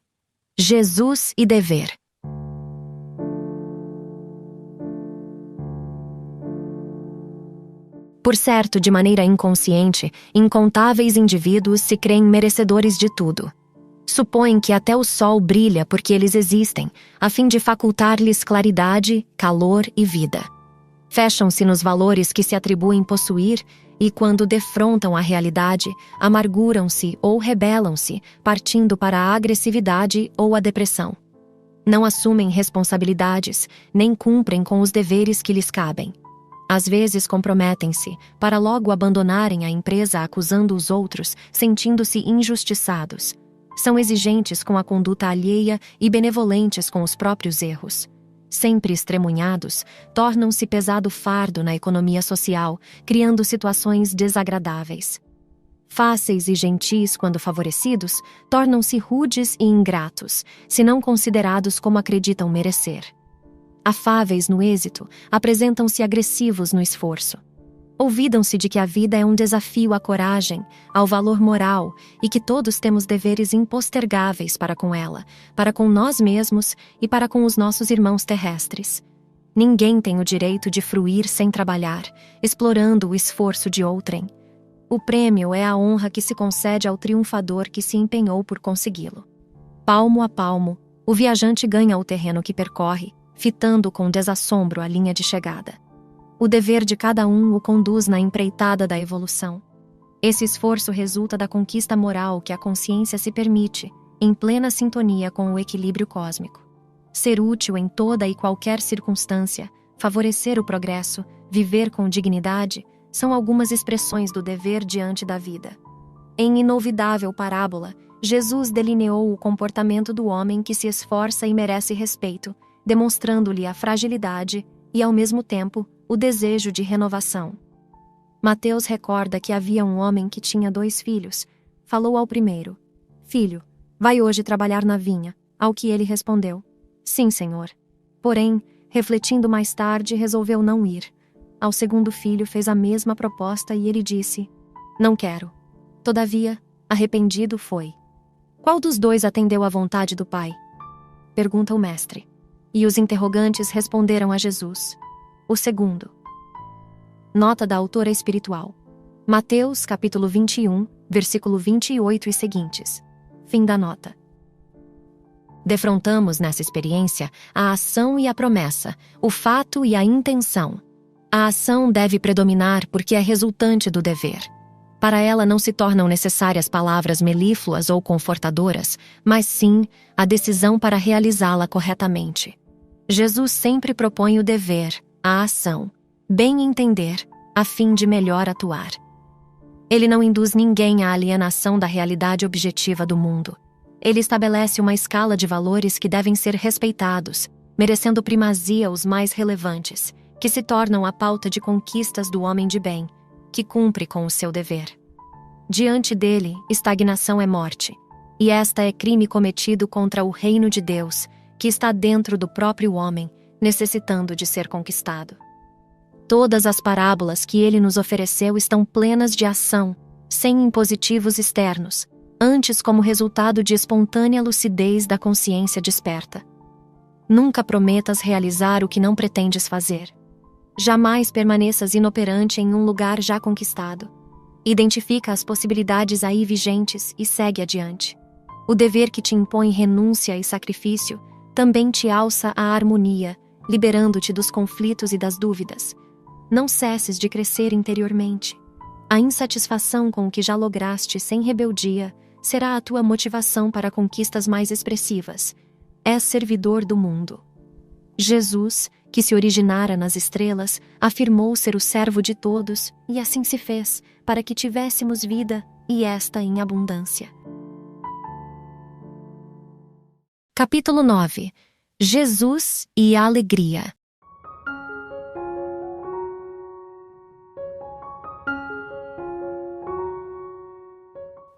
Jesus e dever. Por certo, de maneira inconsciente, incontáveis indivíduos se creem merecedores de tudo. Supõem que até o sol brilha porque eles existem, a fim de facultar-lhes claridade, calor e vida. Fecham-se nos valores que se atribuem possuir e, quando defrontam a realidade, amarguram-se ou rebelam-se, partindo para a agressividade ou a depressão. Não assumem responsabilidades, nem cumprem com os deveres que lhes cabem. Às vezes comprometem-se, para logo abandonarem a empresa acusando os outros, sentindo-se injustiçados. São exigentes com a conduta alheia e benevolentes com os próprios erros. Sempre estremunhados, tornam-se pesado fardo na economia social, criando situações desagradáveis. Fáceis e gentis quando favorecidos, tornam-se rudes e ingratos, se não considerados como acreditam merecer. Afáveis no êxito, apresentam-se agressivos no esforço. Olvidam-se de que a vida é um desafio à coragem, ao valor moral e que todos temos deveres impostergáveis para com ela, para com nós mesmos e para com os nossos irmãos terrestres. Ninguém tem o direito de fruir sem trabalhar, explorando o esforço de outrem. O prêmio é a honra que se concede ao triunfador que se empenhou por consegui-lo. Palmo a palmo, o viajante ganha o terreno que percorre, fitando com desassombro a linha de chegada. O dever de cada um o conduz na empreitada da evolução. Esse esforço resulta da conquista moral que a consciência se permite, em plena sintonia com o equilíbrio cósmico. Ser útil em toda e qualquer circunstância, favorecer o progresso, viver com dignidade, são algumas expressões do dever diante da vida. Em inolvidável parábola, Jesus delineou o comportamento do homem que se esforça e merece respeito, demonstrando-lhe a fragilidade e, ao mesmo tempo, o desejo de renovação. Mateus recorda que havia um homem que tinha 2 filhos. Falou ao primeiro: "Filho, vai hoje trabalhar na vinha." Ao que ele respondeu: "Sim, senhor." Porém, refletindo mais tarde, resolveu não ir. Ao segundo filho fez a mesma proposta e ele disse: "Não quero." Todavia, arrependido foi. Qual dos 2 atendeu à vontade do pai? Pergunta o mestre. E os interrogantes responderam a Jesus: "O segundo." Nota da autora espiritual. Mateus, capítulo 21, versículo 28 e seguintes. Fim da nota. Defrontamos nessa experiência a ação e a promessa, o fato e a intenção. A ação deve predominar porque é resultante do dever. Para ela não se tornam necessárias palavras melífluas ou confortadoras, mas sim a decisão para realizá-la corretamente. Jesus sempre propõe o dever, a ação, bem entender, a fim de melhor atuar. Ele não induz ninguém à alienação da realidade objetiva do mundo. Ele estabelece uma escala de valores que devem ser respeitados, merecendo primazia os mais relevantes, que se tornam a pauta de conquistas do homem de bem, que cumpre com o seu dever. Diante dele, estagnação é morte, e esta é crime cometido contra o reino de Deus, que está dentro do próprio homem, necessitando de ser conquistado. Todas as parábolas que ele nos ofereceu estão plenas de ação, sem impositivos externos, antes como resultado de espontânea lucidez da consciência desperta. Nunca prometas realizar o que não pretendes fazer. Jamais permaneças inoperante em um lugar já conquistado. Identifica as possibilidades aí vigentes e segue adiante. O dever que te impõe renúncia e sacrifício também te alça à harmonia, liberando-te dos conflitos e das dúvidas. Não cesses de crescer interiormente. A insatisfação com o que já lograste sem rebeldia será a tua motivação para conquistas mais expressivas. És servidor do mundo. Jesus, que se originara nas estrelas, afirmou ser o servo de todos, e assim se fez, para que tivéssemos vida, e esta em abundância. Capítulo 9. Jesus e a alegria.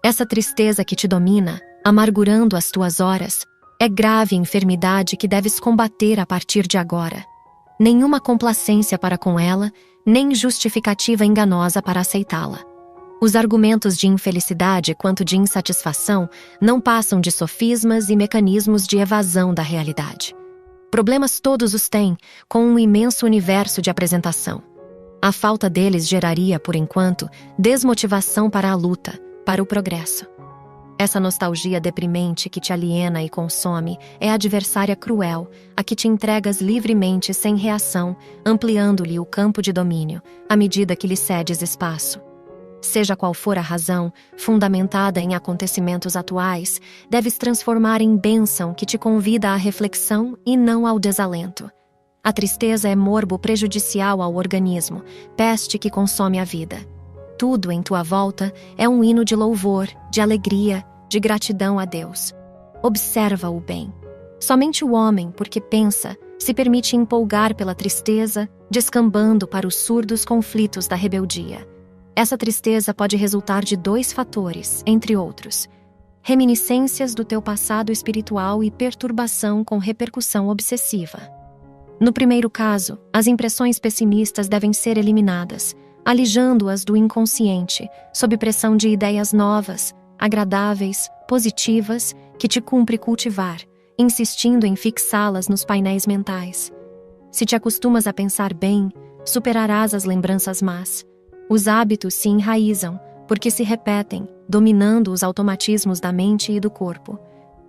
Essa tristeza que te domina, amargurando as tuas horas, é grave enfermidade que deves combater a partir de agora. Nenhuma complacência para com ela, nem justificativa enganosa para aceitá-la. Os argumentos de infelicidade quanto de insatisfação não passam de sofismas e mecanismos de evasão da realidade. Problemas todos os têm, com um imenso universo de apresentação. A falta deles geraria, por enquanto, desmotivação para a luta, para o progresso. Essa nostalgia deprimente que te aliena e consome é a adversária cruel, a que te entregas livremente sem reação, ampliando-lhe o campo de domínio, à medida que lhe cedes espaço. Seja qual for a razão, fundamentada em acontecimentos atuais, deves transformar em bênção que te convida à reflexão e não ao desalento. A tristeza é morbo prejudicial ao organismo, peste que consome a vida. Tudo em tua volta é um hino de louvor, de alegria, de gratidão a Deus. Observa o bem. Somente o homem, porque pensa, se permite empolgar pela tristeza, descambando para os surdos conflitos da rebeldia. Essa tristeza pode resultar de 2 fatores, entre outros: reminiscências do teu passado espiritual e perturbação com repercussão obsessiva. No primeiro caso, as impressões pessimistas devem ser eliminadas, alijando-as do inconsciente, sob pressão de ideias novas, agradáveis, positivas, que te cumpre cultivar, insistindo em fixá-las nos painéis mentais. Se te acostumas a pensar bem, superarás as lembranças más. Os hábitos se enraizam, porque se repetem, dominando os automatismos da mente e do corpo.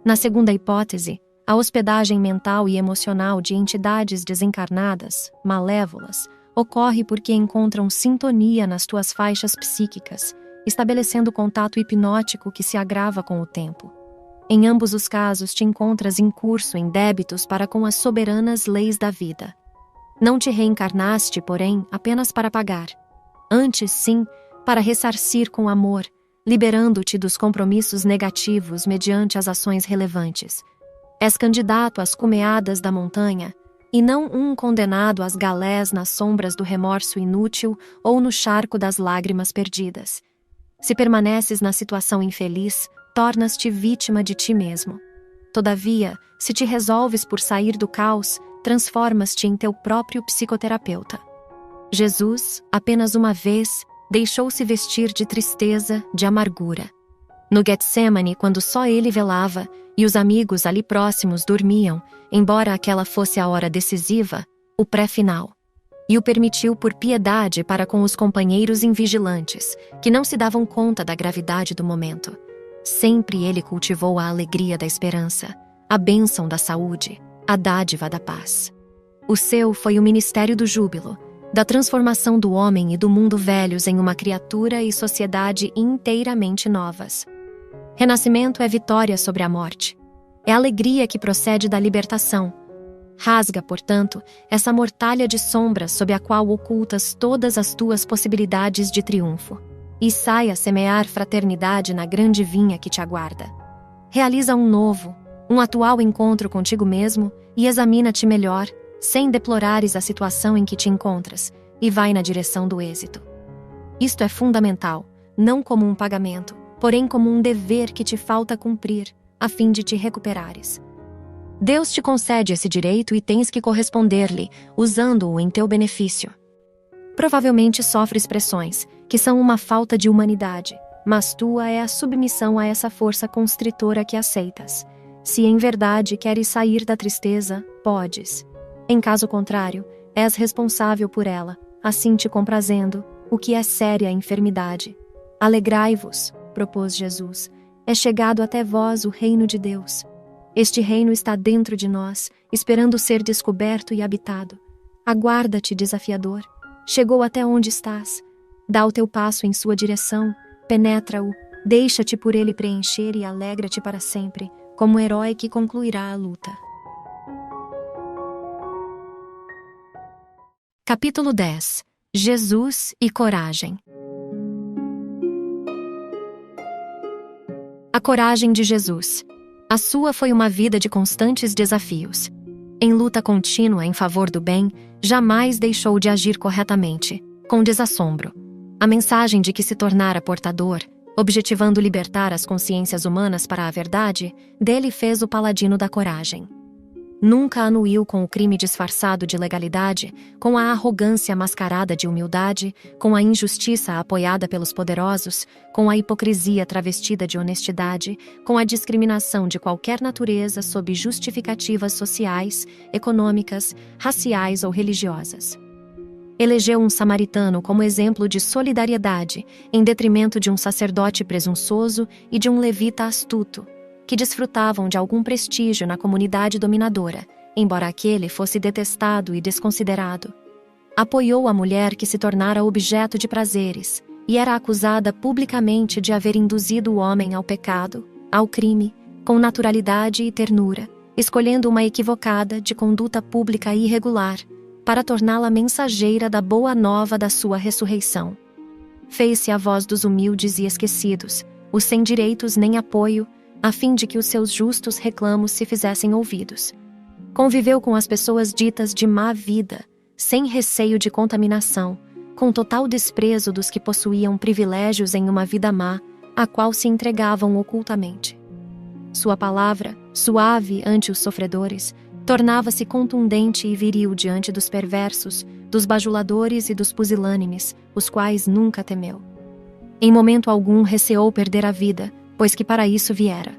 Na segunda hipótese, a hospedagem mental e emocional de entidades desencarnadas, malévolas, ocorre porque encontram sintonia nas tuas faixas psíquicas, estabelecendo contato hipnótico que se agrava com o tempo. Em ambos os casos, te encontras incurso em débitos para com as soberanas leis da vida. Não te reencarnaste, porém, apenas para pagar. Antes, sim, para ressarcir com amor, liberando-te dos compromissos negativos mediante as ações relevantes. És candidato às cumeadas da montanha, e não um condenado às galés nas sombras do remorso inútil ou no charco das lágrimas perdidas. Se permaneces na situação infeliz, tornas-te vítima de ti mesmo. Todavia, se te resolves por sair do caos, transformas-te em teu próprio psicoterapeuta. Jesus, apenas uma vez, deixou-se vestir de tristeza, de amargura. No Getsemane, quando só ele velava, e os amigos ali próximos dormiam, embora aquela fosse a hora decisiva, o pré-final. E o permitiu por piedade para com os companheiros invigilantes, que não se davam conta da gravidade do momento. Sempre ele cultivou a alegria da esperança, a bênção da saúde, a dádiva da paz. O seu foi o ministério do júbilo, da transformação do homem e do mundo velhos em uma criatura e sociedade inteiramente novas. Renascimento é vitória sobre a morte. É alegria que procede da libertação. Rasga, portanto, essa mortalha de sombras sob a qual ocultas todas as tuas possibilidades de triunfo, e sai a semear fraternidade na grande vinha que te aguarda. Realiza um atual encontro contigo mesmo e examina-te melhor, sem deplorares a situação em que te encontras, e vai na direção do êxito. Isto é fundamental, não como um pagamento, porém como um dever que te falta cumprir, a fim de te recuperares. Deus te concede esse direito e tens que corresponder-lhe, usando-o em teu benefício. Provavelmente sofres pressões, que são uma falta de humanidade, mas tua é a submissão a essa força constritora que aceitas. Se em verdade queres sair da tristeza, podes. Em caso contrário, és responsável por ela, assim te comprazendo, o que é séria enfermidade. Alegrai-vos, propôs Jesus, é chegado até vós o reino de Deus. Este reino está dentro de nós, esperando ser descoberto e habitado. Aguarda-te, desafiador. Chegou até onde estás. Dá o teu passo em sua direção, penetra-o, deixa-te por ele preencher e alegra-te para sempre, como herói que concluirá a luta. Capítulo 10. Jesus e coragem. A coragem de Jesus. A sua foi uma vida de constantes desafios. Em luta contínua em favor do bem, jamais deixou de agir corretamente, com desassombro. A mensagem de que se tornara portador, objetivando libertar as consciências humanas para a verdade, dele fez o paladino da coragem. Nunca anuiu com o crime disfarçado de legalidade, com a arrogância mascarada de humildade, com a injustiça apoiada pelos poderosos, com a hipocrisia travestida de honestidade, com a discriminação de qualquer natureza sob justificativas sociais, econômicas, raciais ou religiosas. Elegeu um samaritano como exemplo de solidariedade, em detrimento de um sacerdote presunçoso e de um levita astuto, que desfrutavam de algum prestígio na comunidade dominadora, embora aquele fosse detestado e desconsiderado. Apoiou a mulher que se tornara objeto de prazeres e era acusada publicamente de haver induzido o homem ao pecado, ao crime, com naturalidade e ternura, escolhendo uma equivocada de conduta pública irregular, para torná-la mensageira da boa nova da sua ressurreição. Fez-se a voz dos humildes e esquecidos, os sem direitos nem apoio, a fim de que os seus justos reclamos se fizessem ouvidos. Conviveu com as pessoas ditas de má vida, sem receio de contaminação, com total desprezo dos que possuíam privilégios em uma vida má, a qual se entregavam ocultamente. Sua palavra, suave ante os sofredores, tornava-se contundente e viril diante dos perversos, dos bajuladores e dos pusilânimes, os quais nunca temeu. Em momento algum receou perder a vida, pois que para isso viera.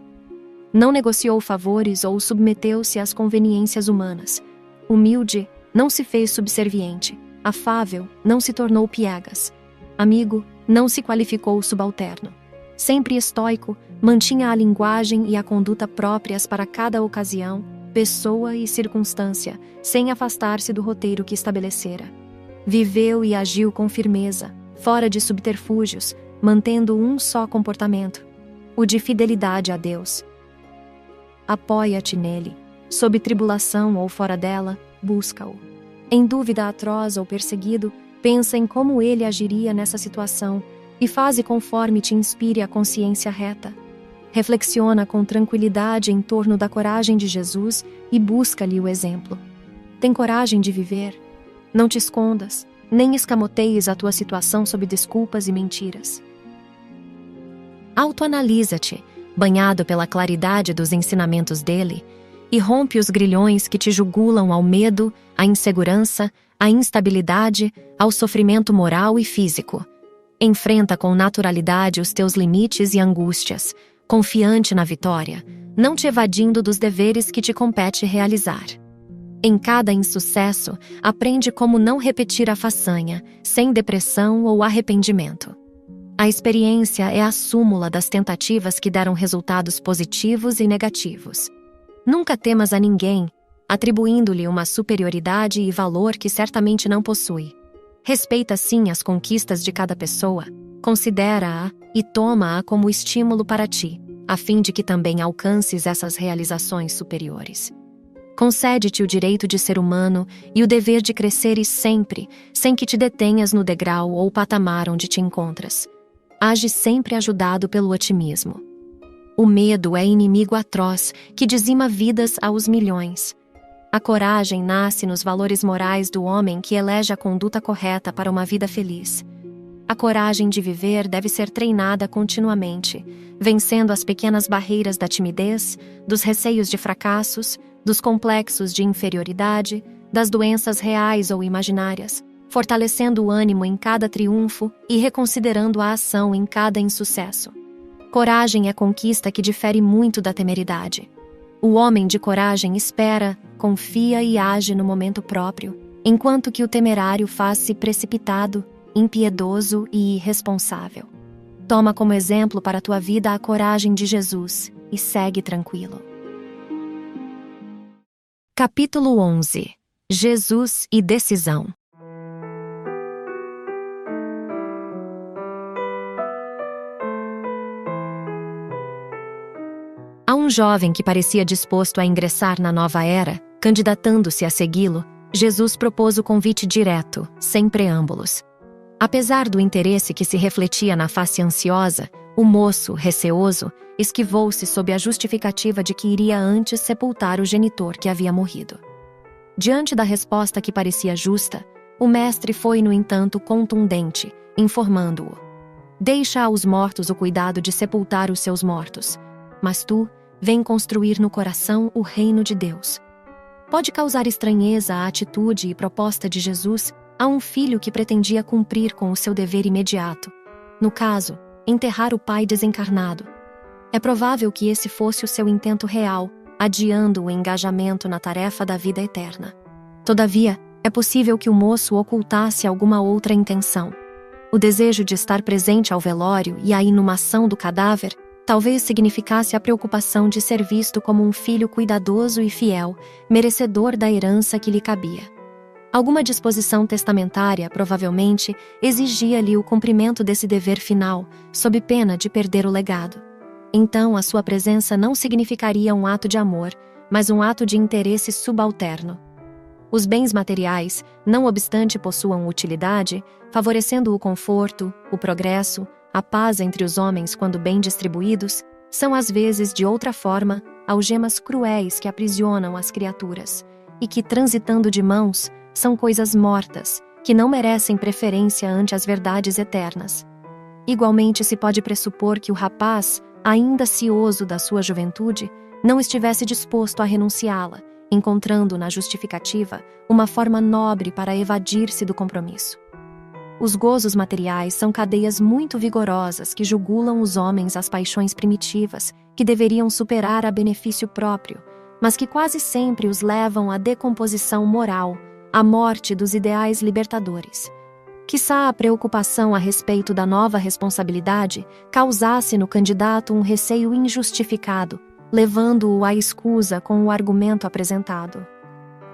Não negociou favores ou submeteu-se às conveniências humanas. Humilde, não se fez subserviente. Afável, não se tornou piegas. Amigo, não se qualificou subalterno. Sempre estoico, mantinha a linguagem e a conduta próprias para cada ocasião, pessoa e circunstância, sem afastar-se do roteiro que estabelecera. Viveu e agiu com firmeza, fora de subterfúgios, mantendo um só comportamento, o de fidelidade a Deus. Apoia-te nele, sob tribulação ou fora dela, busca-o. Em dúvida atroz ou perseguido, pensa em como ele agiria nessa situação e faze conforme te inspire a consciência reta. Reflexiona com tranquilidade em torno da coragem de Jesus e busca-lhe o exemplo. Tem coragem de viver? Não te escondas, nem escamoteies a tua situação sob desculpas e mentiras. Autoanalisa-te, banhado pela claridade dos ensinamentos dele, e rompe os grilhões que te jugulam ao medo, à insegurança, à instabilidade, ao sofrimento moral e físico. Enfrenta com naturalidade os teus limites e angústias, confiante na vitória, não te evadindo dos deveres que te compete realizar. Em cada insucesso, aprende como não repetir a façanha, sem depressão ou arrependimento. A experiência é a súmula das tentativas que deram resultados positivos e negativos. Nunca temas a ninguém, atribuindo-lhe uma superioridade e valor que certamente não possui. Respeita sim as conquistas de cada pessoa, considera-a e toma-a como estímulo para ti, a fim de que também alcances essas realizações superiores. Concede-te o direito de ser humano e o dever de cresceres sempre, sem que te detenhas no degrau ou patamar onde te encontras. Age sempre ajudado pelo otimismo. O medo é inimigo atroz que dizima vidas aos milhões. A coragem nasce nos valores morais do homem que elege a conduta correta para uma vida feliz. A coragem de viver deve ser treinada continuamente, vencendo as pequenas barreiras da timidez, dos receios de fracassos, dos complexos de inferioridade, das doenças reais ou imaginárias, fortalecendo o ânimo em cada triunfo e reconsiderando a ação em cada insucesso. Coragem é conquista que difere muito da temeridade. O homem de coragem espera, confia e age no momento próprio, enquanto que o temerário faz-se precipitado, impiedoso e irresponsável. Toma como exemplo para a tua vida a coragem de Jesus e segue tranquilo. Capítulo 11. Jesus e decisão. A um jovem que parecia disposto a ingressar na nova era, candidatando-se a segui-lo, Jesus propôs o convite direto, sem preâmbulos. Apesar do interesse que se refletia na face ansiosa, o moço, receoso, esquivou-se sob a justificativa de que iria antes sepultar o genitor que havia morrido. Diante da resposta que parecia justa, o mestre foi, no entanto, contundente, informando-o: Deixa aos mortos o cuidado de sepultar os seus mortos, mas tu, vem construir no coração o reino de Deus. Pode causar estranheza a atitude e proposta de Jesus a um filho que pretendia cumprir com o seu dever imediato, no caso, enterrar o pai desencarnado. É provável que esse fosse o seu intento real, adiando o engajamento na tarefa da vida eterna. Todavia, é possível que o moço ocultasse alguma outra intenção. O desejo de estar presente ao velório e à inumação do cadáver talvez significasse a preocupação de ser visto como um filho cuidadoso e fiel, merecedor da herança que lhe cabia. Alguma disposição testamentária, provavelmente, exigia-lhe o cumprimento desse dever final, sob pena de perder o legado. Então, a sua presença não significaria um ato de amor, mas um ato de interesse subalterno. Os bens materiais, não obstante possuam utilidade, favorecendo o conforto, o progresso, a paz entre os homens quando bem distribuídos, são às vezes, de outra forma, algemas cruéis que aprisionam as criaturas, e que, transitando de mãos, são coisas mortas, que não merecem preferência ante as verdades eternas. Igualmente se pode pressupor que o rapaz, ainda cioso da sua juventude, não estivesse disposto a renunciá-la, encontrando na justificativa uma forma nobre para evadir-se do compromisso. Os gozos materiais são cadeias muito vigorosas que jugulam os homens às paixões primitivas, que deveriam superar a benefício próprio, mas que quase sempre os levam à decomposição moral, à morte dos ideais libertadores. Quiçá a preocupação a respeito da nova responsabilidade causasse no candidato um receio injustificado, levando-o à escusa com o argumento apresentado.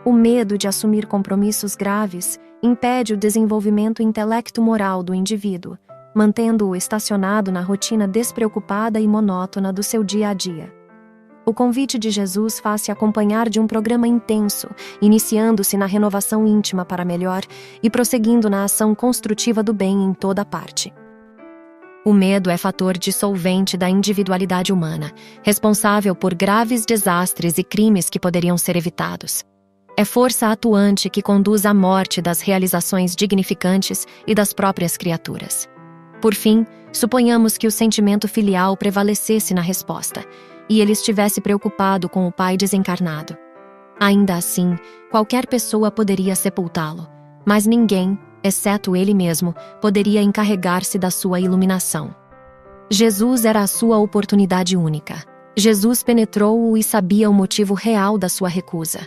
O medo de assumir compromissos graves impede o desenvolvimento intelecto-moral do indivíduo, mantendo-o estacionado na rotina despreocupada e monótona do seu dia a dia. O convite de Jesus faz-se acompanhar de um programa intenso, iniciando-se na renovação íntima para melhor e prosseguindo na ação construtiva do bem em toda parte. O medo é fator dissolvente da individualidade humana, responsável por graves desastres e crimes que poderiam ser evitados. É força atuante que conduz à morte das realizações dignificantes e das próprias criaturas. Por fim, suponhamos que o sentimento filial prevalecesse na resposta, e ele estivesse preocupado com o pai desencarnado. Ainda assim, qualquer pessoa poderia sepultá-lo, mas ninguém, exceto ele mesmo, poderia encarregar-se da sua iluminação. Jesus era a sua oportunidade única. Jesus penetrou-o e sabia o motivo real da sua recusa.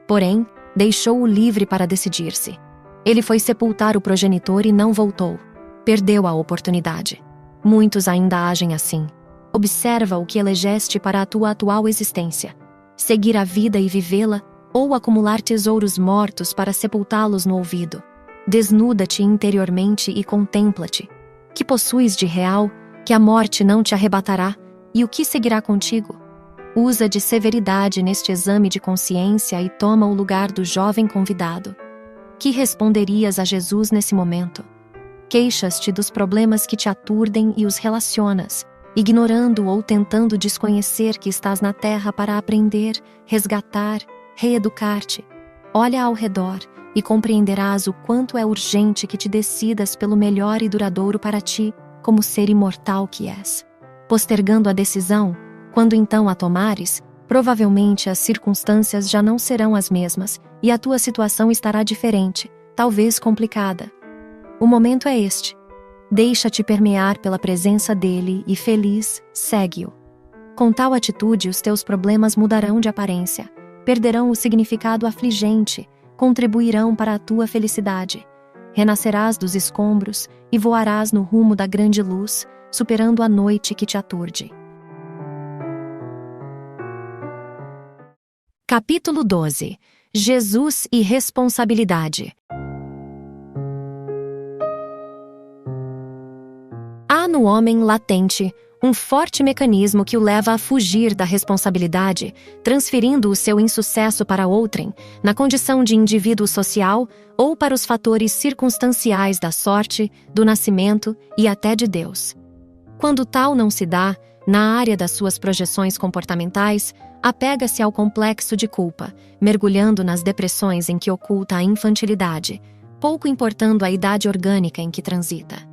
Porém, deixou-o livre para decidir-se. Ele foi sepultar o progenitor e não voltou. Perdeu a oportunidade. Muitos ainda agem assim. Observa o que elegeste para a tua atual existência. Seguir a vida e vivê-la, ou acumular tesouros mortos para sepultá-los no ouvido. Desnuda-te interiormente e contempla-te. Que possuis de real, que a morte não te arrebatará, e o que seguirá contigo? Usa de severidade neste exame de consciência e toma o lugar do jovem convidado. Que responderias a Jesus nesse momento? Queixas-te dos problemas que te aturdem e os relacionas. ignorando ou tentando desconhecer que estás na terra para aprender, resgatar, reeducar-te. Olha ao redor e compreenderás o quanto é urgente que te decidas pelo melhor e duradouro para ti, como ser imortal que és. Postergando a decisão, quando então a tomares, provavelmente as circunstâncias já não serão as mesmas e a tua situação estará diferente, talvez complicada. O momento é este. Deixa-te permear pela presença dele e, feliz, segue-o. Com tal atitude, os teus problemas mudarão de aparência, perderão o significado afligente, contribuirão para a tua felicidade. Renascerás dos escombros e voarás no rumo da grande luz, superando a noite que te aturde. Capítulo 12. Jesus e responsabilidade. Há no homem latente um forte mecanismo que o leva a fugir da responsabilidade, transferindo o seu insucesso para outrem, na condição de indivíduo social ou para os fatores circunstanciais da sorte, do nascimento e até de Deus. Quando tal não se dá, na área das suas projeções comportamentais, apega-se ao complexo de culpa, mergulhando nas depressões em que oculta a infantilidade, pouco importando a idade orgânica em que transita.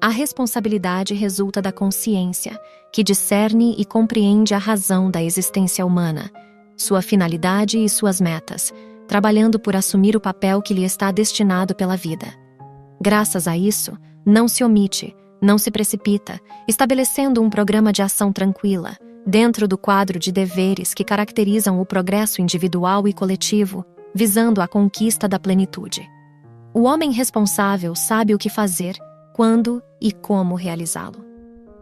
A responsabilidade resulta da consciência, que discerne e compreende a razão da existência humana, sua finalidade e suas metas, trabalhando por assumir o papel que lhe está destinado pela vida. Graças a isso, não se omite, não se precipita, estabelecendo um programa de ação tranquila, dentro do quadro de deveres que caracterizam o progresso individual e coletivo, visando a conquista da plenitude. O homem responsável sabe o que fazer, quando e como realizá-lo.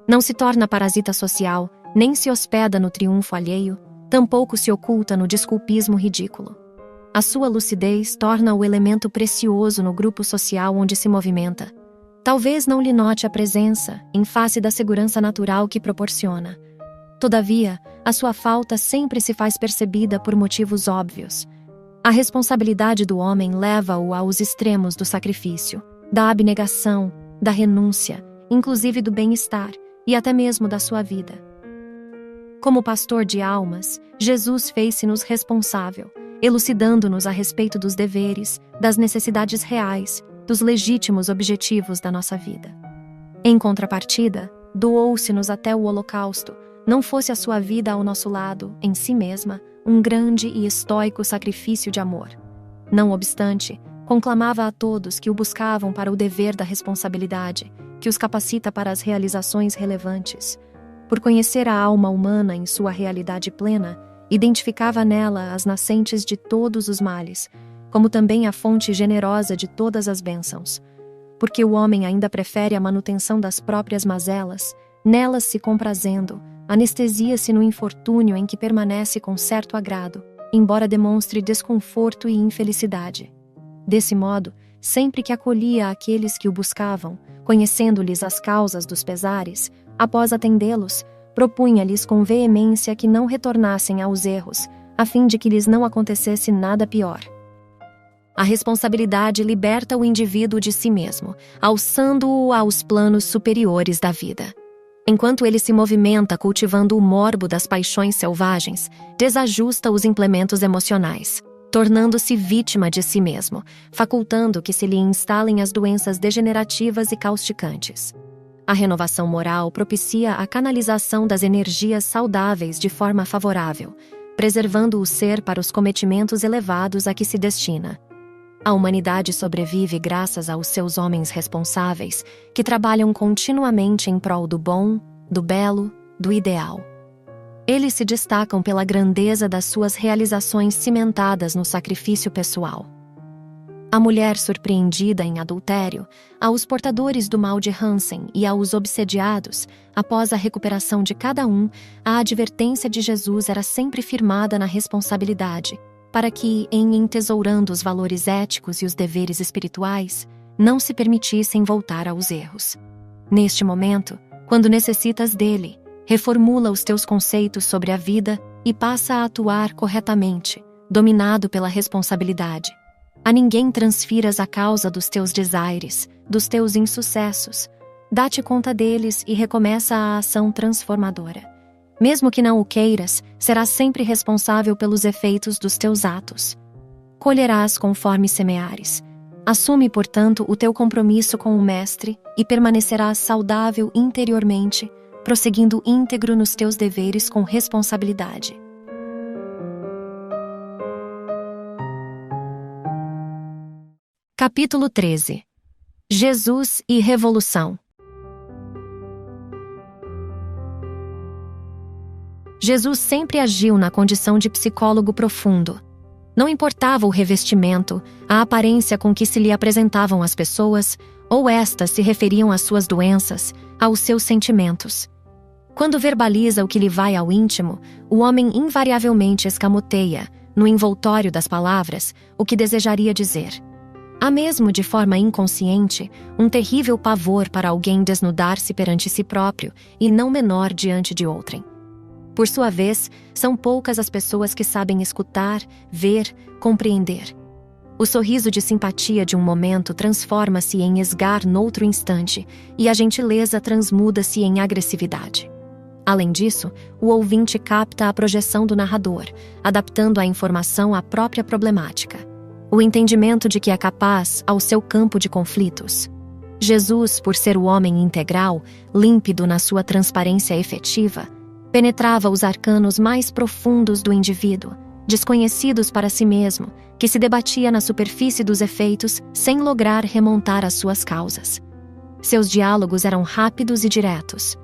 Não se torna parasita social, nem se hospeda no triunfo alheio, tampouco se oculta no desculpismo ridículo. A sua lucidez torna o elemento precioso no grupo social onde se movimenta. Talvez não lhe note a presença, em face da segurança natural que proporciona. Todavia, a sua falta sempre se faz percebida por motivos óbvios. A responsabilidade do homem leva-o aos extremos do sacrifício, da abnegação, da renúncia, inclusive do bem-estar e até mesmo da sua vida. Como pastor de almas, Jesus fez-se-nos responsável, elucidando-nos a respeito dos deveres, das necessidades reais, dos legítimos objetivos da nossa vida. Em contrapartida, doou-se-nos até o holocausto, não fosse a sua vida ao nosso lado, em si mesma, um grande e estoico sacrifício de amor. Não obstante, conclamava a todos que o buscavam para o dever da responsabilidade, que os capacita para as realizações relevantes. Por conhecer a alma humana em sua realidade plena, identificava nela as nascentes de todos os males, como também a fonte generosa de todas as bênçãos. Porque o homem ainda prefere a manutenção das próprias mazelas, nelas se comprazendo, anestesia-se no infortúnio em que permanece com certo agrado, embora demonstre desconforto e infelicidade. Desse modo, sempre que acolhia aqueles que o buscavam, conhecendo-lhes as causas dos pesares, após atendê-los, propunha-lhes com veemência que não retornassem aos erros, a fim de que lhes não acontecesse nada pior. A responsabilidade liberta o indivíduo de si mesmo, alçando-o aos planos superiores da vida. Enquanto ele se movimenta cultivando o morbo das paixões selvagens, desajusta os implementos emocionais, tornando-se vítima de si mesmo, facultando que se lhe instalem as doenças degenerativas e causticantes. A renovação moral propicia a canalização das energias saudáveis de forma favorável, preservando o ser para os cometimentos elevados a que se destina. A humanidade sobrevive graças aos seus homens responsáveis, que trabalham continuamente em prol do bom, do belo, do ideal. Eles se destacam pela grandeza das suas realizações cimentadas no sacrifício pessoal. A mulher surpreendida em adultério, aos portadores do mal de Hansen e aos obsediados, após a recuperação de cada um, a advertência de Jesus era sempre firmada na responsabilidade, para que, em entesourando os valores éticos e os deveres espirituais, não se permitissem voltar aos erros. Neste momento, quando necessitas dele, reformula os teus conceitos sobre a vida e passa a atuar corretamente, dominado pela responsabilidade. A ninguém transfiras a causa dos teus desaires, dos teus insucessos. Dá-te conta deles e recomeça a ação transformadora. Mesmo que não o queiras, serás sempre responsável pelos efeitos dos teus atos. Colherás conforme semeares. Assume, portanto, o teu compromisso com o Mestre e permanecerás saudável interiormente, prosseguindo íntegro nos teus deveres com responsabilidade. Capítulo 13. Jesus e Revolução. Jesus sempre agiu na condição de psicólogo profundo. Não importava o revestimento, a aparência com que se lhe apresentavam as pessoas, ou estas se referiam às suas doenças, aos seus sentimentos. Quando verbaliza o que lhe vai ao íntimo, o homem invariavelmente escamoteia, no envoltório das palavras, o que desejaria dizer. Há mesmo, de forma inconsciente, um terrível pavor para alguém desnudar-se perante si próprio e não menor diante de outrem. Por sua vez, são poucas as pessoas que sabem escutar, ver, compreender. O sorriso de simpatia de um momento transforma-se em esgar noutro instante e a gentileza transmuda-se em agressividade. Além disso, o ouvinte capta a projeção do narrador, adaptando a informação à própria problemática. O entendimento de que é capaz ao seu campo de conflitos. Jesus, por ser o homem integral, límpido na sua transparência efetiva, penetrava os arcanos mais profundos do indivíduo, desconhecidos para si mesmo, que se debatia na superfície dos efeitos sem lograr remontar as suas causas. Seus diálogos eram rápidos e diretos.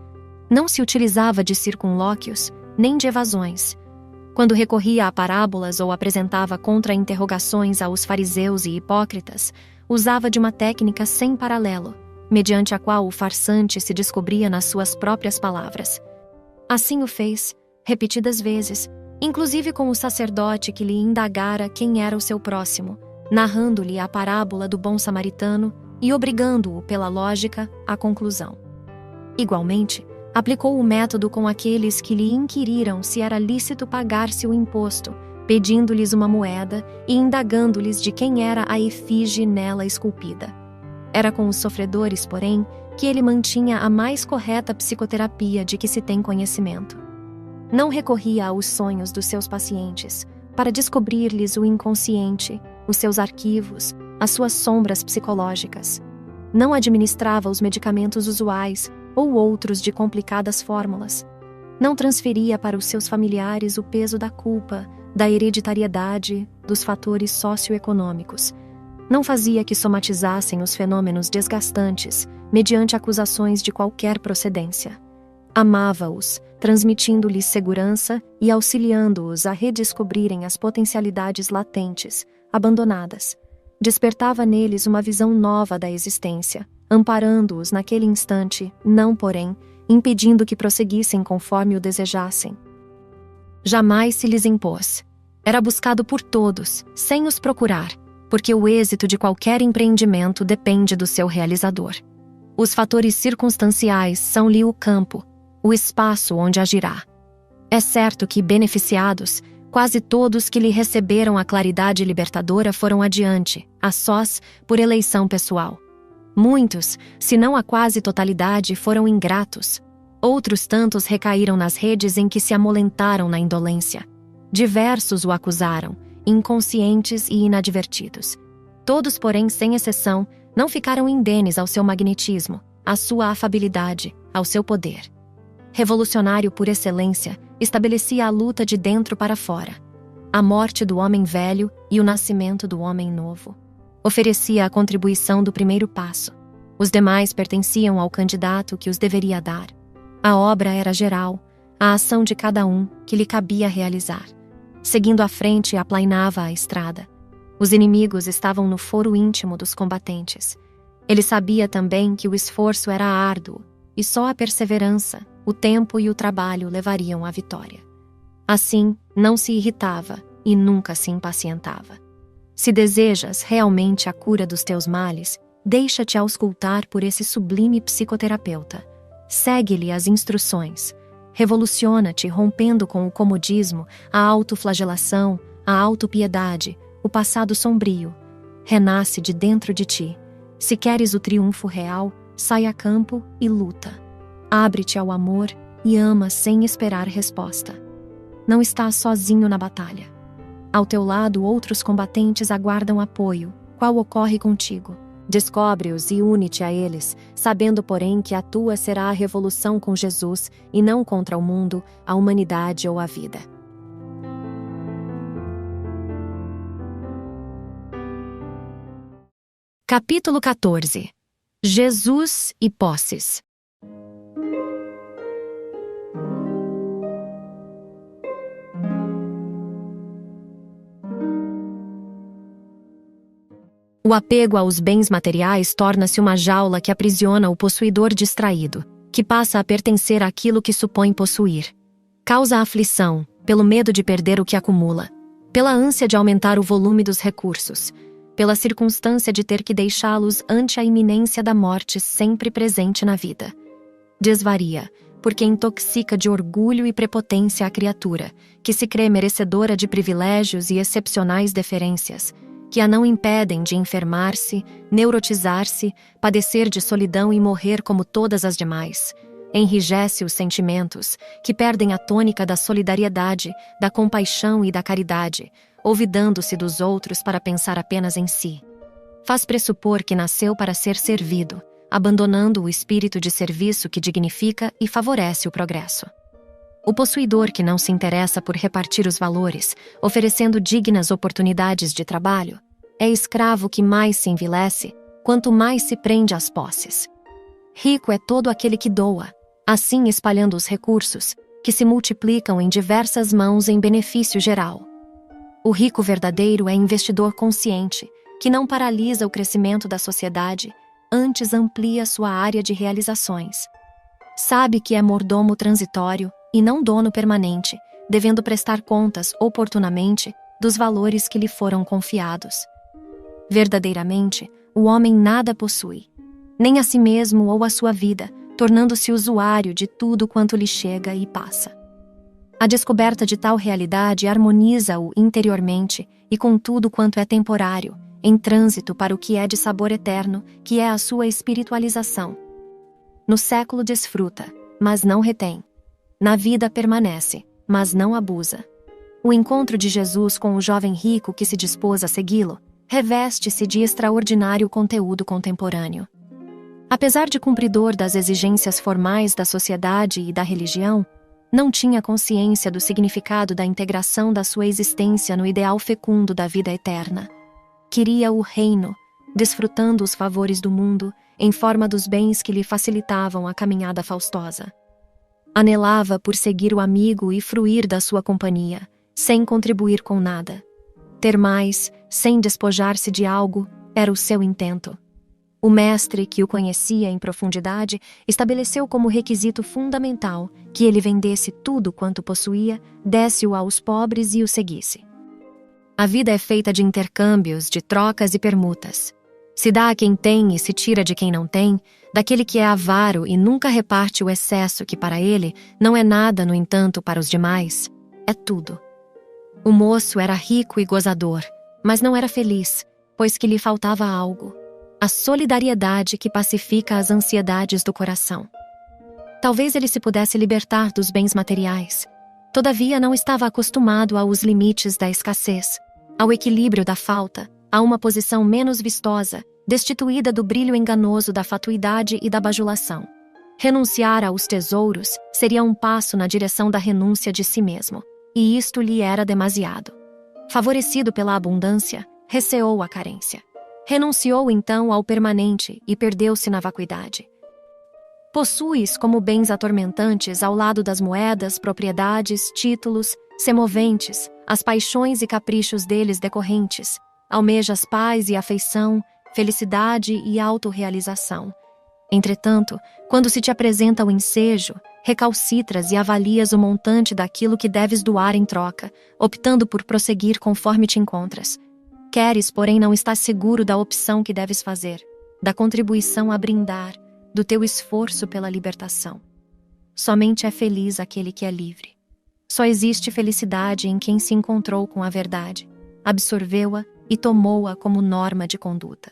Não se utilizava de circunlóquios, nem de evasões. Quando recorria a parábolas ou apresentava contra-interrogações aos fariseus e hipócritas, usava de uma técnica sem paralelo, mediante a qual o farsante se descobria nas suas próprias palavras. Assim o fez, repetidas vezes, inclusive com o sacerdote que lhe indagara quem era o seu próximo, narrando-lhe a parábola do bom samaritano e obrigando-o, pela lógica, à conclusão. Igualmente, aplicou o método com aqueles que lhe inquiriram se era lícito pagar-se o imposto, pedindo-lhes uma moeda e indagando-lhes de quem era a efígie nela esculpida. Era com os sofredores, porém, que ele mantinha a mais correta psicoterapia de que se tem conhecimento. Não recorria aos sonhos dos seus pacientes para descobrir-lhes o inconsciente, os seus arquivos, as suas sombras psicológicas. Não administrava os medicamentos usuais ou outros de complicadas fórmulas. Não transferia para os seus familiares o peso da culpa, da hereditariedade, dos fatores socioeconômicos. Não fazia que somatizassem os fenômenos desgastantes, mediante acusações de qualquer procedência. Amava-os, transmitindo-lhes segurança e auxiliando-os a redescobrirem as potencialidades latentes, abandonadas. Despertava neles uma visão nova da existência, amparando-os naquele instante, não, porém, impedindo que prosseguissem conforme o desejassem. Jamais se lhes impôs. Era buscado por todos, sem os procurar, porque o êxito de qualquer empreendimento depende do seu realizador. Os fatores circunstanciais são-lhe o campo, o espaço onde agirá. É certo que, beneficiados, quase todos que lhe receberam a claridade libertadora foram adiante, a sós, por eleição pessoal. Muitos, se não a quase totalidade, foram ingratos. Outros tantos recaíram nas redes em que se amolentaram na indolência. Diversos o acusaram, inconscientes e inadvertidos. Todos, porém, sem exceção, não ficaram indenes ao seu magnetismo, à sua afabilidade, ao seu poder. Revolucionário por excelência, estabelecia a luta de dentro para fora, a morte do homem velho e o nascimento do homem novo. Oferecia a contribuição do primeiro passo. Os demais pertenciam ao candidato que os deveria dar. A obra era geral, a ação de cada um que lhe cabia realizar. Seguindo à frente, aplainava a estrada. Os inimigos estavam no foro íntimo dos combatentes. Ele sabia também que o esforço era árduo, e só a perseverança, o tempo e o trabalho levariam à vitória. Assim, não se irritava e nunca se impacientava. Se desejas realmente a cura dos teus males, deixa-te auscultar por esse sublime psicoterapeuta. Segue-lhe as instruções. Revoluciona-te rompendo com o comodismo, a autoflagelação, a autopiedade, o passado sombrio. Renasce de dentro de ti. Se queres o triunfo real, sai a campo e luta. Abre-te ao amor e ama sem esperar resposta. Não estás sozinho na batalha. Ao teu lado, outros combatentes aguardam apoio, qual ocorre contigo. Descobre-os e une-te a eles, sabendo, porém, que a tua será a revolução com Jesus e não contra o mundo, a humanidade ou a vida. Capítulo 14. Jesus e posses. O apego aos bens materiais torna-se uma jaula que aprisiona o possuidor distraído, que passa a pertencer àquilo que supõe possuir. Causa aflição, pelo medo de perder o que acumula, pela ânsia de aumentar o volume dos recursos, pela circunstância de ter que deixá-los ante a iminência da morte sempre presente na vida. Desvaria, porque intoxica de orgulho e prepotência a criatura, que se crê merecedora de privilégios e excepcionais deferências, que a não impedem de enfermar-se, neurotizar-se, padecer de solidão e morrer como todas as demais. Enrijece os sentimentos, que perdem a tônica da solidariedade, da compaixão e da caridade, olvidando-se dos outros para pensar apenas em si. Faz pressupor que nasceu para ser servido, abandonando o espírito de serviço que dignifica e favorece o progresso. O possuidor que não se interessa por repartir os valores, oferecendo dignas oportunidades de trabalho, é escravo que mais se envilece, quanto mais se prende às posses. Rico é todo aquele que doa, assim espalhando os recursos, que se multiplicam em diversas mãos em benefício geral. O rico verdadeiro é investidor consciente, que não paralisa o crescimento da sociedade, antes amplia sua área de realizações. Sabe que é mordomo transitório e não dono permanente, devendo prestar contas oportunamente dos valores que lhe foram confiados. Verdadeiramente, o homem nada possui, nem a si mesmo ou a sua vida, tornando-se usuário de tudo quanto lhe chega e passa. A descoberta de tal realidade harmoniza-o interiormente e com tudo quanto é temporário, em trânsito para o que é de sabor eterno, que é a sua espiritualização. No século desfruta, mas não retém. Na vida permanece, mas não abusa. O encontro de Jesus com o jovem rico que se dispôs a segui-lo reveste-se de extraordinário conteúdo contemporâneo. Apesar de cumpridor das exigências formais da sociedade e da religião, não tinha consciência do significado da integração da sua existência no ideal fecundo da vida eterna. Queria o reino, desfrutando os favores do mundo em forma dos bens que lhe facilitavam a caminhada faustosa. Anelava por seguir o amigo e fruir da sua companhia, sem contribuir com nada. Ter mais, sem despojar-se de algo, era o seu intento. O mestre, que o conhecia em profundidade, estabeleceu como requisito fundamental que ele vendesse tudo quanto possuía, desse-o aos pobres e o seguisse. A vida é feita de intercâmbios, de trocas e permutas. Se dá a quem tem e se tira de quem não tem, daquele que é avaro e nunca reparte o excesso que para ele não é nada, no entanto, para os demais, é tudo. O moço era rico e gozador, mas não era feliz, pois que lhe faltava algo: a solidariedade que pacifica as ansiedades do coração. Talvez ele se pudesse libertar dos bens materiais. Todavia não estava acostumado aos limites da escassez, ao equilíbrio da falta, a uma posição menos vistosa, destituída do brilho enganoso da fatuidade e da bajulação. Renunciar aos tesouros seria um passo na direção da renúncia de si mesmo, e isto lhe era demasiado. Favorecido pela abundância, receou a carência. Renunciou então ao permanente e perdeu-se na vacuidade. Possuis como bens atormentantes ao lado das moedas, propriedades, títulos, semoventes, as paixões e caprichos deles decorrentes. Almejas paz e afeição, felicidade e autorrealização. Entretanto, quando se te apresenta o ensejo, recalcitras e avalias o montante daquilo que deves doar em troca, optando por prosseguir conforme te encontras. Queres, porém não estás seguro da opção que deves fazer, da contribuição a brindar, do teu esforço pela libertação. Somente é feliz aquele que é livre. Só existe felicidade em quem se encontrou com a verdade, absorveu-a e tomou-a como norma de conduta.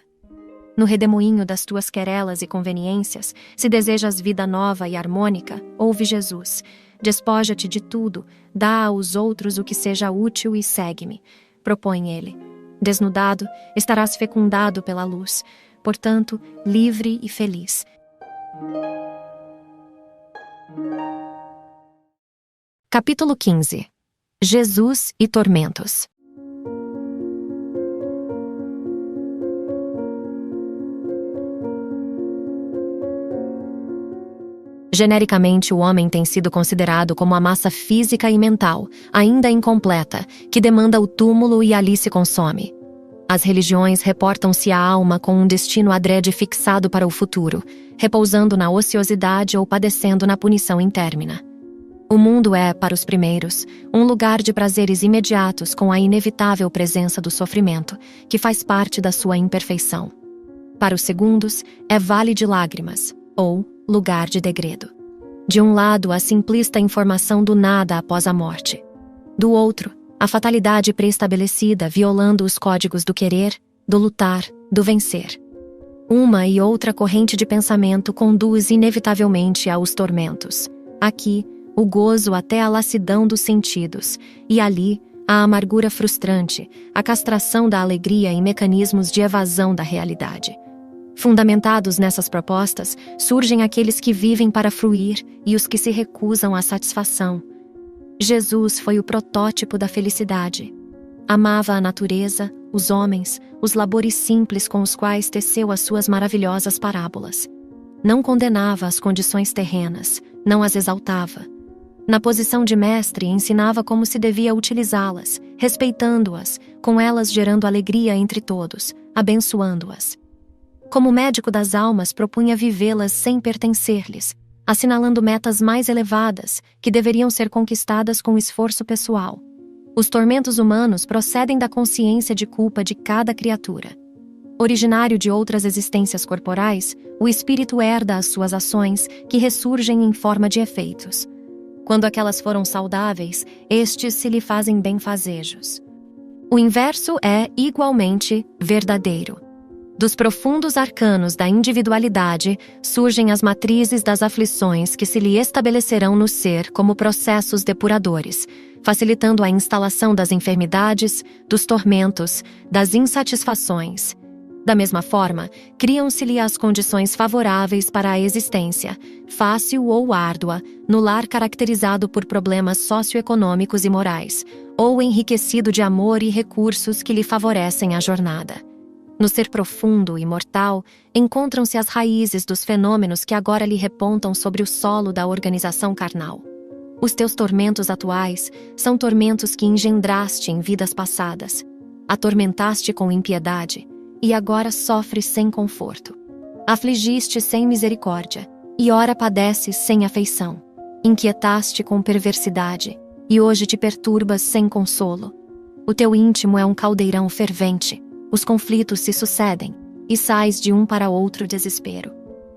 No redemoinho das tuas querelas e conveniências, se desejas vida nova e harmônica, ouve Jesus. Despoja-te de tudo, dá aos outros o que seja útil e segue-me, propõe ele. Desnudado, estarás fecundado pela luz, portanto, livre e feliz. Capítulo 15. Jesus e tormentos. Genericamente, o homem tem sido considerado como a massa física e mental, ainda incompleta, que demanda o túmulo e ali se consome. As religiões reportam-se à alma com um destino adrede fixado para o futuro, repousando na ociosidade ou padecendo na punição intérmina. O mundo é, para os primeiros, um lugar de prazeres imediatos com a inevitável presença do sofrimento, que faz parte da sua imperfeição. Para os segundos, é vale de lágrimas, ou lugar de degredo. De um lado, a simplista informação do nada após a morte. Do outro, a fatalidade pré-estabelecida violando os códigos do querer, do lutar, do vencer. Uma e outra corrente de pensamento conduz inevitavelmente aos tormentos. Aqui, o gozo até a lassidão dos sentidos, e ali, a amargura frustrante, a castração da alegria em mecanismos de evasão da realidade. Fundamentados nessas propostas, surgem aqueles que vivem para fruir e os que se recusam à satisfação. Jesus foi o protótipo da felicidade. Amava a natureza, os homens, os labores simples com os quais teceu as suas maravilhosas parábolas. Não condenava as condições terrenas, não as exaltava. Na posição de mestre, ensinava como se devia utilizá-las, respeitando-as, com elas gerando alegria entre todos, abençoando-as. Como médico das almas, propunha vivê-las sem pertencer-lhes, assinalando metas mais elevadas, que deveriam ser conquistadas com esforço pessoal. Os tormentos humanos procedem da consciência de culpa de cada criatura. Originário de outras existências corporais, o espírito herda as suas ações, que ressurgem em forma de efeitos. Quando aquelas foram saudáveis, estes se lhe fazem benfazejos. O inverso é, igualmente, verdadeiro. Dos profundos arcanos da individualidade surgem as matrizes das aflições que se lhe estabelecerão no ser como processos depuradores, facilitando a instalação das enfermidades, dos tormentos, das insatisfações. Da mesma forma, criam-se-lhe as condições favoráveis para a existência, fácil ou árdua, no lar caracterizado por problemas socioeconômicos e morais, ou enriquecido de amor e recursos que lhe favorecem a jornada. No ser profundo e mortal, encontram-se as raízes dos fenômenos que agora lhe repontam sobre o solo da organização carnal. Os teus tormentos atuais são tormentos que engendraste em vidas passadas. Atormentaste com impiedade, e agora sofres sem conforto. Afligiste sem misericórdia, e ora padeces sem afeição. Inquietaste com perversidade, e hoje te perturbas sem consolo. O teu íntimo é um caldeirão fervente. Os conflitos se sucedem, e sais de um para outro desespero.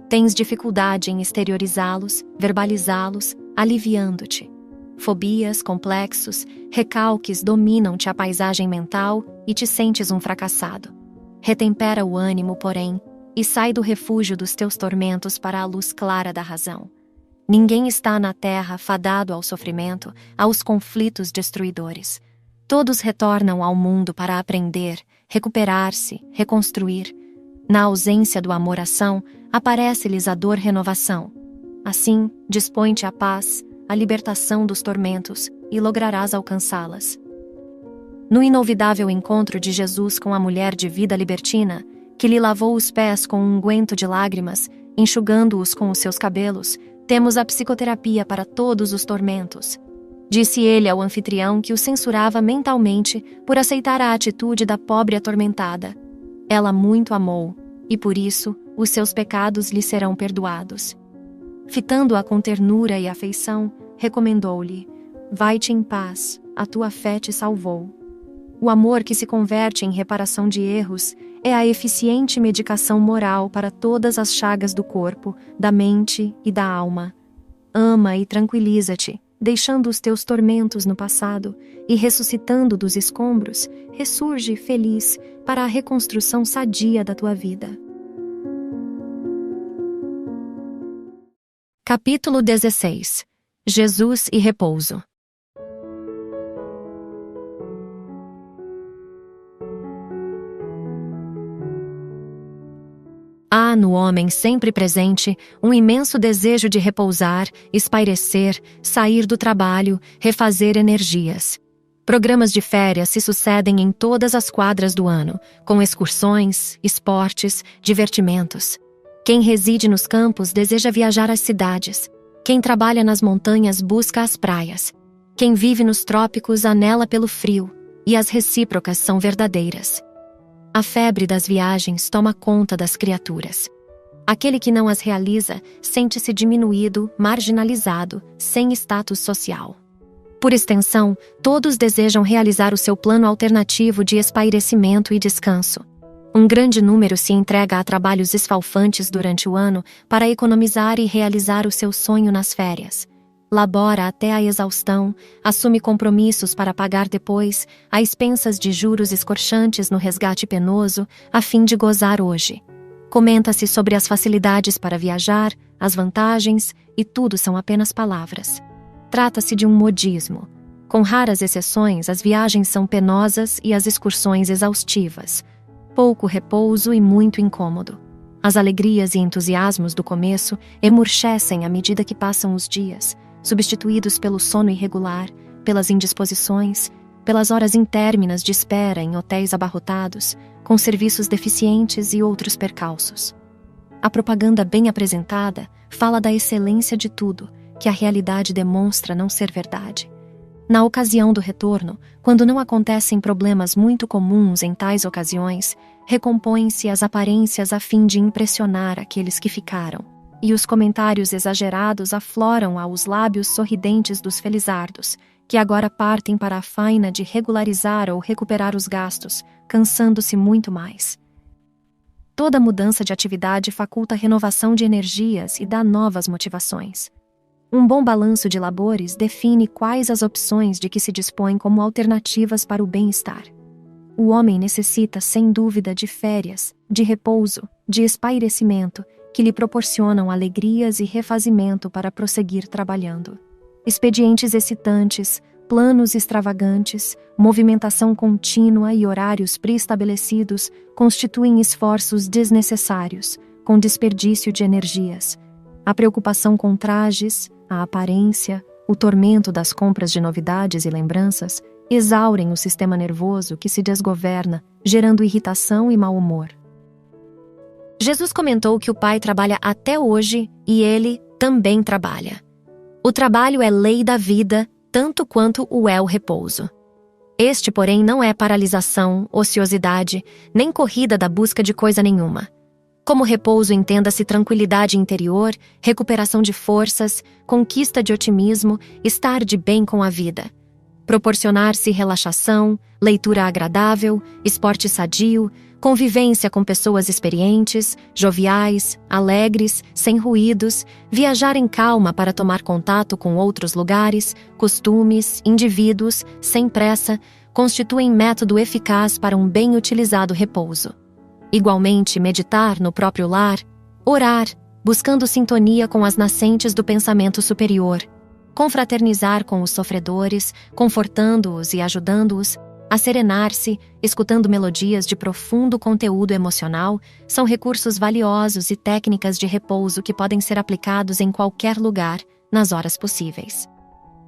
Tens dificuldade em exteriorizá-los, verbalizá-los, aliviando-te. Fobias, complexos, recalques dominam-te a paisagem mental e te sentes um fracassado. Retempera o ânimo, porém, e sai do refúgio dos teus tormentos para a luz clara da razão. Ninguém está na terra fadado ao sofrimento, aos conflitos destruidores. Todos retornam ao mundo para aprender, recuperar-se, reconstruir. Na ausência do amor-ação, aparece-lhes a dor-renovação. Assim, dispõe-te à paz, à libertação dos tormentos, e lograrás alcançá-las. No inolvidável encontro de Jesus com a mulher de vida libertina, que lhe lavou os pés com um unguento de lágrimas, enxugando-os com os seus cabelos, temos a psicoterapia para todos os tormentos. Disse ele ao anfitrião que o censurava mentalmente por aceitar a atitude da pobre atormentada. Ela muito amou, e por isso os seus pecados lhe serão perdoados. Fitando-a com ternura e afeição, recomendou-lhe: vai-te em paz, a tua fé te salvou. O amor que se converte em reparação de erros é a eficiente medicação moral para todas as chagas do corpo, da mente e da alma. Ama e tranquiliza-te, deixando os teus tormentos no passado e ressuscitando dos escombros, ressurge feliz para a reconstrução sadia da tua vida. Capítulo 16. Jesus e repouso. Há no homem sempre presente um imenso desejo de repousar, espairecer, sair do trabalho, refazer energias. Programas de férias se sucedem em todas as quadras do ano, com excursões, esportes, divertimentos. Quem reside nos campos deseja viajar às cidades. Quem trabalha nas montanhas busca as praias. Quem vive nos trópicos anela pelo frio, e as recíprocas são verdadeiras. A febre das viagens toma conta das criaturas. Aquele que não as realiza sente-se diminuído, marginalizado, sem status social. Por extensão, todos desejam realizar o seu plano alternativo de espairecimento e descanso. Um grande número se entrega a trabalhos esfalfantes durante o ano para economizar e realizar o seu sonho nas férias. Labora até a exaustão, assume compromissos para pagar depois, a expensas de juros escorchantes no resgate penoso, a fim de gozar hoje. Comenta-se sobre as facilidades para viajar, as vantagens, e tudo são apenas palavras. Trata-se de um modismo. Com raras exceções, as viagens são penosas e as excursões exaustivas. Pouco repouso e muito incômodo. As alegrias e entusiasmos do começo emurchecem à medida que passam os dias, substituídos pelo sono irregular, pelas indisposições, pelas horas intérminas de espera em hotéis abarrotados, com serviços deficientes e outros percalços. A propaganda bem apresentada fala da excelência de tudo, que a realidade demonstra não ser verdade. Na ocasião do retorno, quando não acontecem problemas muito comuns em tais ocasiões, recompõem-se as aparências a fim de impressionar aqueles que ficaram, e os comentários exagerados afloram aos lábios sorridentes dos felizardos, que agora partem para a faina de regularizar ou recuperar os gastos, cansando-se muito mais. Toda mudança de atividade faculta renovação de energias e dá novas motivações. Um bom balanço de labores define quais as opções de que se dispõe como alternativas para o bem-estar. O homem necessita, sem dúvida, de férias, de repouso, de espairecimento, que lhe proporcionam alegrias e refazimento para prosseguir trabalhando. Expedientes excitantes, planos extravagantes, movimentação contínua e horários pré-estabelecidos constituem esforços desnecessários, com desperdício de energias. A preocupação com trajes, a aparência, o tormento das compras de novidades e lembranças exaurem o sistema nervoso que se desgoverna, gerando irritação e mau humor. Jesus comentou que o Pai trabalha até hoje e ele também trabalha. O trabalho é lei da vida, tanto quanto o é o repouso. Este, porém, não é paralisação, ociosidade, nem corrida da busca de coisa nenhuma. Como repouso, entenda-se tranquilidade interior, recuperação de forças, conquista de otimismo, estar de bem com a vida. Proporcionar-se relaxação, leitura agradável, esporte sadio, convivência com pessoas experientes, joviais, alegres, sem ruídos, viajar em calma para tomar contato com outros lugares, costumes, indivíduos, sem pressa, constituem método eficaz para um bem utilizado repouso. Igualmente, meditar no próprio lar, orar, buscando sintonia com as nascentes do pensamento superior, confraternizar com os sofredores, confortando-os e ajudando-os, acerenar-se, escutando melodias de profundo conteúdo emocional, são recursos valiosos e técnicas de repouso que podem ser aplicados em qualquer lugar, nas horas possíveis.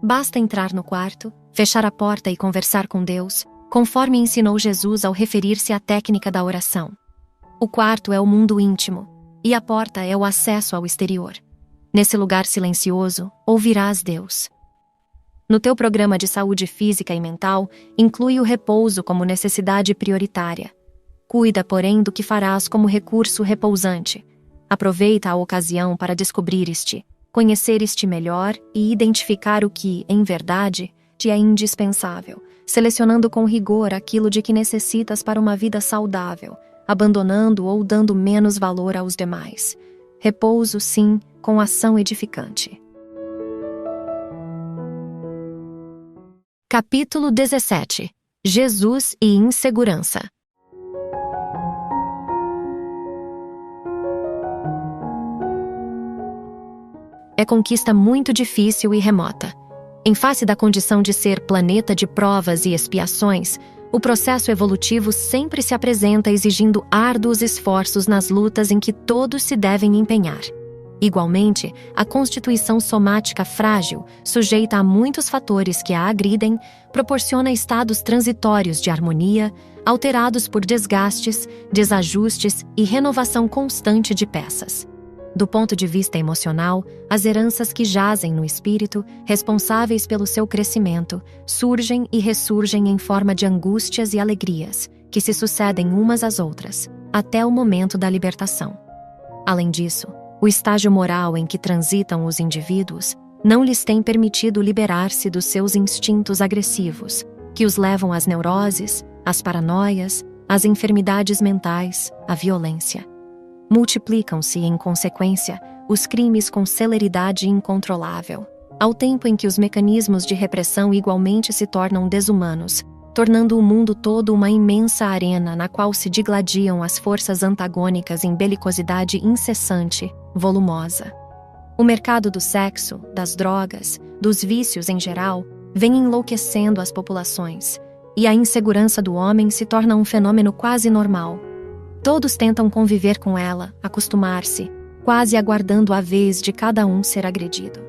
Basta entrar no quarto, fechar a porta e conversar com Deus, conforme ensinou Jesus ao referir-se à técnica da oração. O quarto é o mundo íntimo, e a porta é o acesso ao exterior. Nesse lugar silencioso, ouvirás Deus. No teu programa de saúde física e mental, inclui o repouso como necessidade prioritária. Cuida, porém, do que farás como recurso repousante. Aproveita a ocasião para descobrir este, conhecer este melhor e identificar o que, em verdade, te é indispensável, selecionando com rigor aquilo de que necessitas para uma vida saudável, abandonando ou dando menos valor aos demais. Repouso, sim, com ação edificante. Capítulo 17. Jesus e insegurança. é conquista muito difícil e remota. Em face da condição de ser planeta de provas e expiações, o processo evolutivo sempre se apresenta exigindo árduos esforços nas lutas em que todos se devem empenhar. Igualmente, a constituição somática frágil, sujeita a muitos fatores que a agridem, proporciona estados transitórios de harmonia, alterados por desgastes, desajustes e renovação constante de peças. Do ponto de vista emocional, as heranças que jazem no espírito, responsáveis pelo seu crescimento, surgem e ressurgem em forma de angústias e alegrias, que se sucedem umas às outras, até o momento da libertação. Além disso, o estágio moral em que transitam os indivíduos não lhes tem permitido liberar-se dos seus instintos agressivos, que os levam às neuroses, às paranoias, às enfermidades mentais, à violência. Multiplicam-se, em consequência, os crimes com celeridade incontrolável, ao tempo em que os mecanismos de repressão igualmente se tornam desumanos, tornando o mundo todo uma imensa arena na qual se digladiam as forças antagônicas em belicosidade incessante, volumosa. O mercado do sexo, das drogas, dos vícios em geral, vem enlouquecendo as populações, e a insegurança do homem se torna um fenômeno quase normal. Todos tentam conviver com ela, acostumar-se, quase aguardando a vez de cada um ser agredido.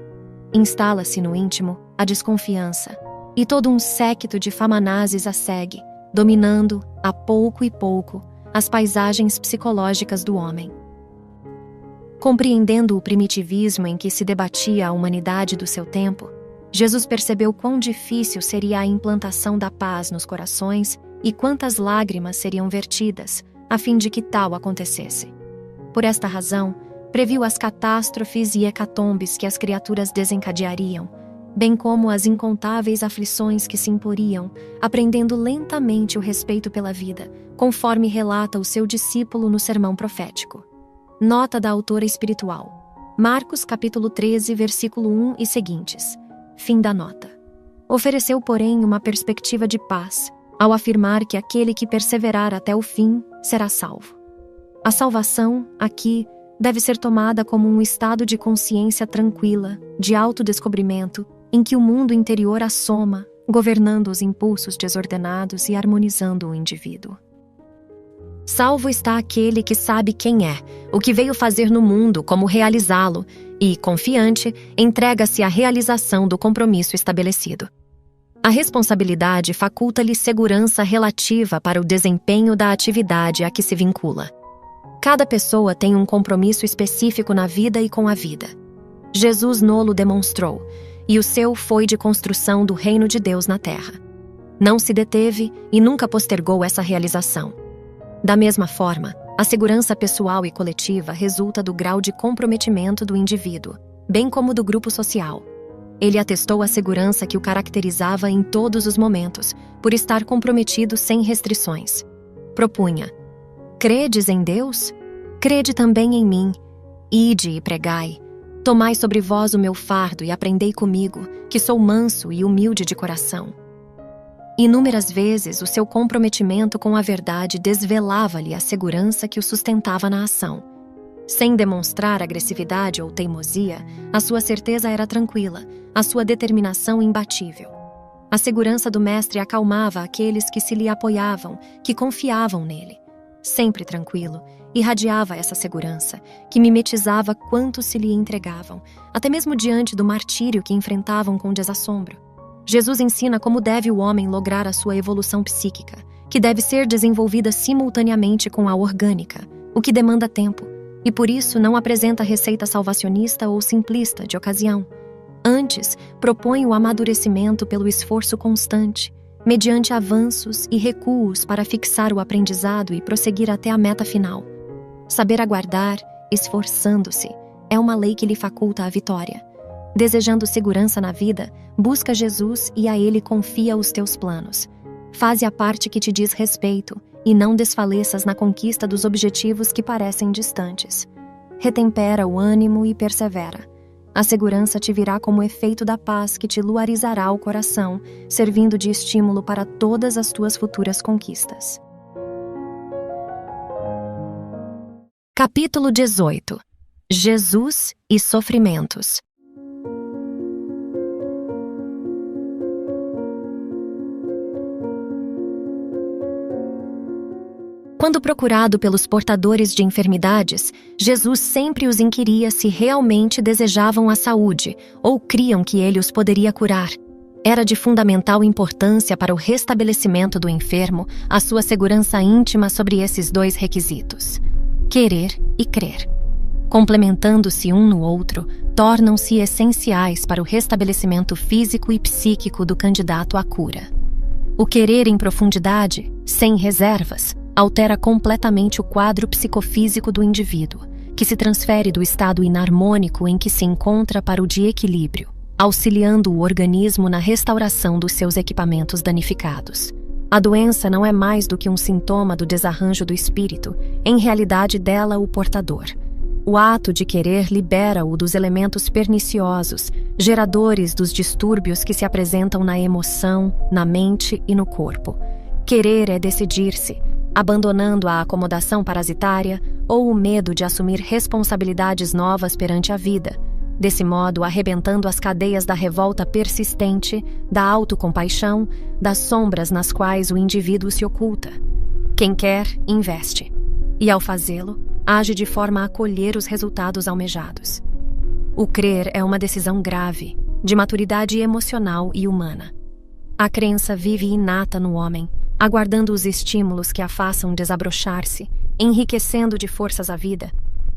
Instala-se no íntimo a desconfiança, e todo um séquito de famanazes a segue, dominando, a pouco e pouco, as paisagens psicológicas do homem. Compreendendo o primitivismo em que se debatia a humanidade do seu tempo, Jesus percebeu quão difícil seria a implantação da paz nos corações e quantas lágrimas seriam vertidas, a fim de que tal acontecesse. Por esta razão, previu as catástrofes e hecatombes que as criaturas desencadeariam, bem como as incontáveis aflições que se imporiam, aprendendo lentamente o respeito pela vida, conforme relata o seu discípulo no sermão profético. Nota da autora espiritual. Marcos capítulo 13, versículo 1 e seguintes. Fim da nota. Ofereceu, porém, uma perspectiva de paz, ao afirmar que aquele que perseverar até o fim será salvo. A salvação, aqui, deve ser tomada como um estado de consciência tranquila, de autodescobrimento, em que o mundo interior assoma, governando os impulsos desordenados e harmonizando o indivíduo. Salvo está aquele que sabe quem é, o que veio fazer no mundo, como realizá-lo, e, confiante, entrega-se à realização do compromisso estabelecido. A responsabilidade faculta-lhe segurança relativa para o desempenho da atividade a que se vincula. Cada pessoa tem um compromisso específico na vida e com a vida. Jesus nolo demonstrou, e o seu foi de construção do reino de Deus na terra. Não se deteve e nunca postergou essa realização. Da mesma forma, a segurança pessoal e coletiva resulta do grau de comprometimento do indivíduo, bem como do grupo social. Ele atestou a segurança que o caracterizava em todos os momentos, por estar comprometido sem restrições. Propunha: credes em Deus? Crede também em mim. Ide e pregai. Tomai sobre vós o meu fardo e aprendei comigo, que sou manso e humilde de coração. Inúmeras vezes o seu comprometimento com a verdade desvelava-lhe a segurança que o sustentava na ação. Sem demonstrar agressividade ou teimosia, a sua certeza era tranquila, a sua determinação imbatível. A segurança do mestre acalmava aqueles que se lhe apoiavam, que confiavam nele. Sempre tranquilo, irradiava essa segurança, que mimetizava quantos se lhe entregavam, até mesmo diante do martírio que enfrentavam com desassombro. Jesus ensina como deve o homem lograr a sua evolução psíquica, que deve ser desenvolvida simultaneamente com a orgânica, o que demanda tempo, e por isso não apresenta receita salvacionista ou simplista de ocasião. Antes, propõe o amadurecimento pelo esforço constante, mediante avanços e recuos para fixar o aprendizado e prosseguir até a meta final. Saber aguardar, esforçando-se, é uma lei que lhe faculta a vitória. Desejando segurança na vida, busca Jesus e a Ele confia os teus planos. Faze a parte que te diz respeito e não desfaleças na conquista dos objetivos que parecem distantes. Retempera o ânimo e persevera. A segurança te virá como efeito da paz que te luarizará o coração, servindo de estímulo para todas as tuas futuras conquistas. Capítulo 18. Jesus e sofrimentos. Quando procurado pelos portadores de enfermidades, Jesus sempre os inquiria se realmente desejavam a saúde ou criam que ele os poderia curar. Era de fundamental importância para o restabelecimento do enfermo a sua segurança íntima sobre esses dois requisitos: querer e crer. Complementando-se um no outro, tornam-se essenciais para o restabelecimento físico e psíquico do candidato à cura. O querer em profundidade, sem reservas, altera completamente o quadro psicofísico do indivíduo, que se transfere do estado inarmônico em que se encontra para o de equilíbrio, auxiliando o organismo na restauração dos seus equipamentos danificados. A doença não é mais do que um sintoma do desarranjo do espírito, em realidade dela o portador. O ato de querer libera-o dos elementos perniciosos, geradores dos distúrbios que se apresentam na emoção, na mente e no corpo. Querer é decidir-se, abandonando a acomodação parasitária ou o medo de assumir responsabilidades novas perante a vida, desse modo arrebentando as cadeias da revolta persistente, da autocompaixão, das sombras nas quais o indivíduo se oculta. Quem quer, investe, e ao fazê-lo, age de forma a colher os resultados almejados. O crer é uma decisão grave, de maturidade emocional e humana. A crença vive inata no homem, aguardando os estímulos que a façam desabrochar-se, enriquecendo de forças a vida.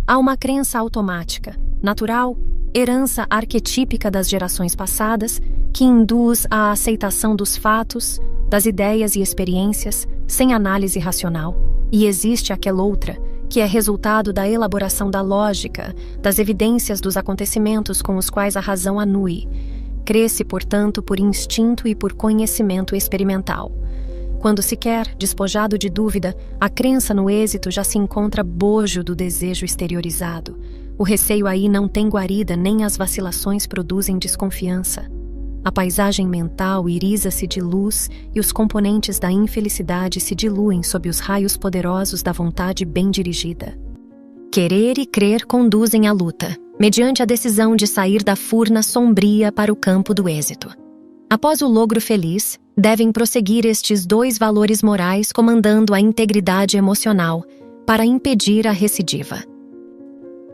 Há uma crença automática, natural, herança arquetípica das gerações passadas, que induz à aceitação dos fatos, das ideias e experiências, sem análise racional. E existe aquela outra, que é resultado da elaboração da lógica, das evidências dos acontecimentos com os quais a razão anui. Cresce, portanto, por instinto e por conhecimento experimental. Quando se quer, despojado de dúvida, a crença no êxito já se encontra bojo do desejo exteriorizado. O receio aí não tem guarida, nem as vacilações produzem desconfiança. A paisagem mental iriza-se de luz e os componentes da infelicidade se diluem sob os raios poderosos da vontade bem dirigida. Querer e crer conduzem à luta, mediante a decisão de sair da furna sombria para o campo do êxito. Após o logro feliz, devem prosseguir estes dois valores morais comandando a integridade emocional para impedir a recidiva.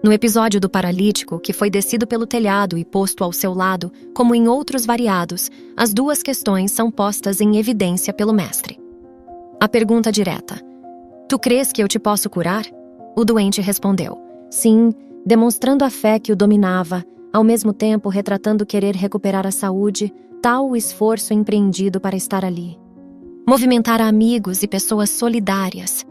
No episódio do paralítico, que foi descido pelo telhado e posto ao seu lado, como em outros variados, as duas questões são postas em evidência pelo mestre. A pergunta direta: "Tu crês que eu te posso curar?" O doente respondeu: "Sim", demonstrando a fé que o dominava, ao mesmo tempo retratando querer recuperar a saúde, tal o esforço empreendido para estar ali. Movimentara amigos e pessoas solidárias.